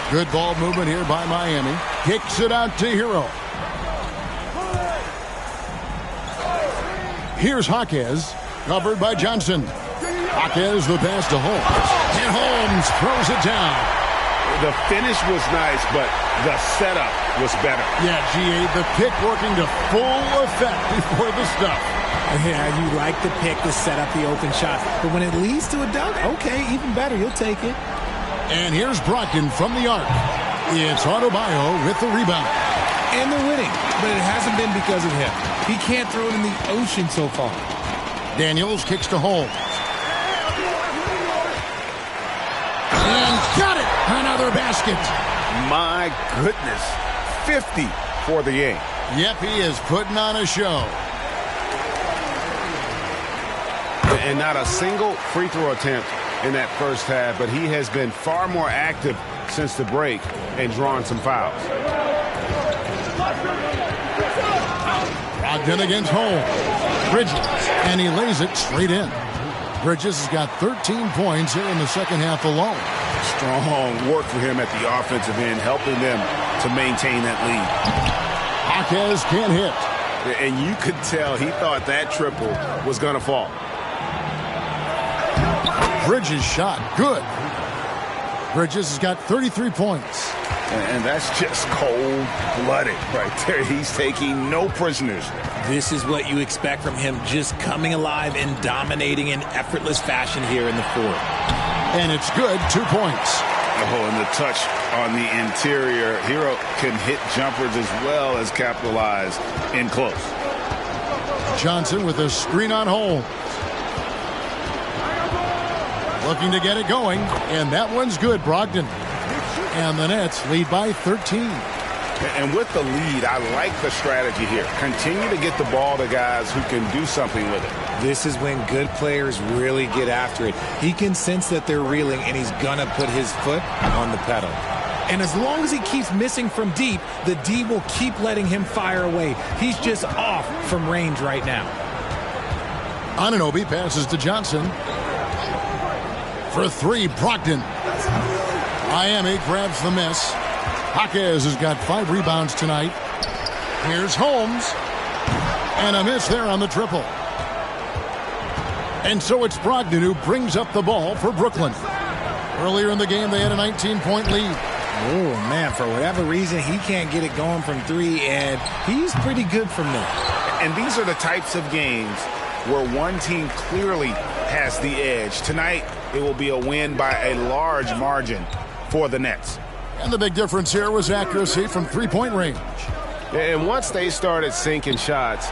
Good ball movement here by Miami. Kicks it out to Hero. Here's Jaquez. Covered by Johnson. Jaquez the pass to Holmes. And Holmes throws it down. The finish was nice, but the setup was better. Yeah, G.A., the pick working to full effect before the stuff. Yeah, you like the pick to set up the open shot. But when it leads to a dunk, okay, even better. You'll take it. And here's Brogdon from the arc. It's Adebayo with the rebound. And they're winning, but it hasn't been because of him. He can't throw it in the ocean so far. Daniels kicks to Holmes. And got it! Another basket. My goodness. 50 for the game. Yep, he is putting on a show. And not a single free throw attempt in that first half, but he has been far more active since the break and drawn some fouls. Brogdon against Holmes. Bridges, and he lays it straight in. Bridges has got 13 points here in the second half alone. Strong work for him at the offensive end, helping them to maintain that lead. Jaquez can't hit. And you could tell he thought that triple was going to fall. Bridges shot. Good. Bridges has got 33 points. And that's just cold-blooded right there. He's taking no prisoners. This is what you expect from him, just coming alive and dominating in effortless fashion here in the fourth. And it's good, 2 points. Oh, and the touch on the interior. Hero can hit jumpers as well as capitalize in close. Johnson with a screen on Holmes. Looking to get it going, and that one's good, Brogdon. And the Nets lead by 13. And with the lead, I like the strategy here. Continue to get the ball to guys who can do something with it. This is when good players really get after it. He can sense that they're reeling, and he's going to put his foot on the pedal. And as long as he keeps missing from deep, the D will keep letting him fire away. He's just off from range right now. Anunoby passes to Johnson. For 3, Brogdon. Miami grabs the miss. Jaquez has got 5 rebounds tonight. Here's Holmes. And a miss there on the triple. And so it's Brogdon who brings up the ball for Brooklyn. Earlier in the game, they had a 19-point lead. Oh, man, for whatever reason, he can't get it going from three, and he's pretty good from there. And these are the types of games where one team clearly has the edge. Tonight, it will be a win by a large margin for the Nets. And the big difference here was accuracy from three-point range. And once they started sinking shots,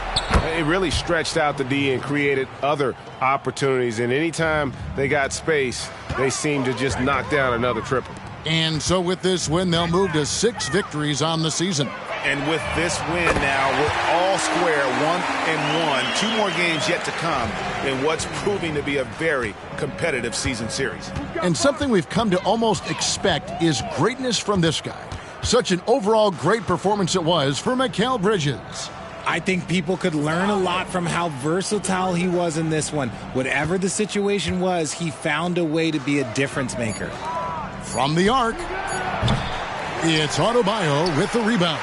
it really stretched out the D and created other opportunities. And anytime they got space, they seemed to just knock down another triple. And so with this win, they'll move to 6 victories on the season. And with this win now, we're all square, 1-1. 2 more games yet to come in what's proving to be a very competitive season series. And something we've come to almost expect is greatness from this guy. Such an overall great performance it was for Mikal Bridges. I think people could learn a lot from how versatile he was in this one. Whatever the situation was, he found a way to be a difference maker. From the arc, it's Adebayo with the rebound.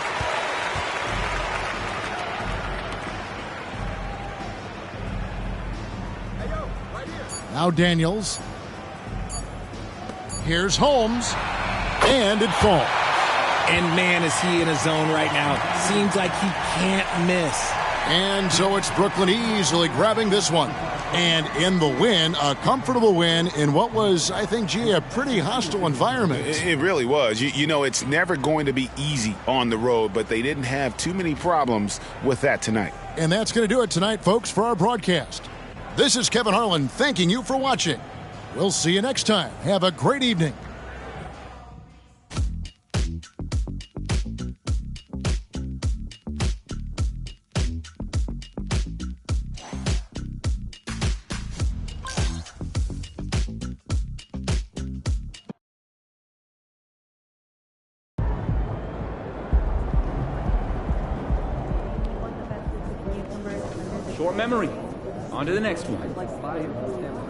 Now Daniels. Here's Holmes. And it falls. And man, is he in a zone right now. Seems like he can't miss. And so it's Brooklyn easily grabbing this one. And in the win, a comfortable win in what was, I think, a pretty hostile environment. It really was. You know, it's never going to be easy on the road, but they didn't have too many problems with that tonight. And that's going to do it tonight, folks, for our broadcast. This is Kevin Harlan thanking you for watching. We'll see you next time. Have a great evening. Short memory. On to the next one.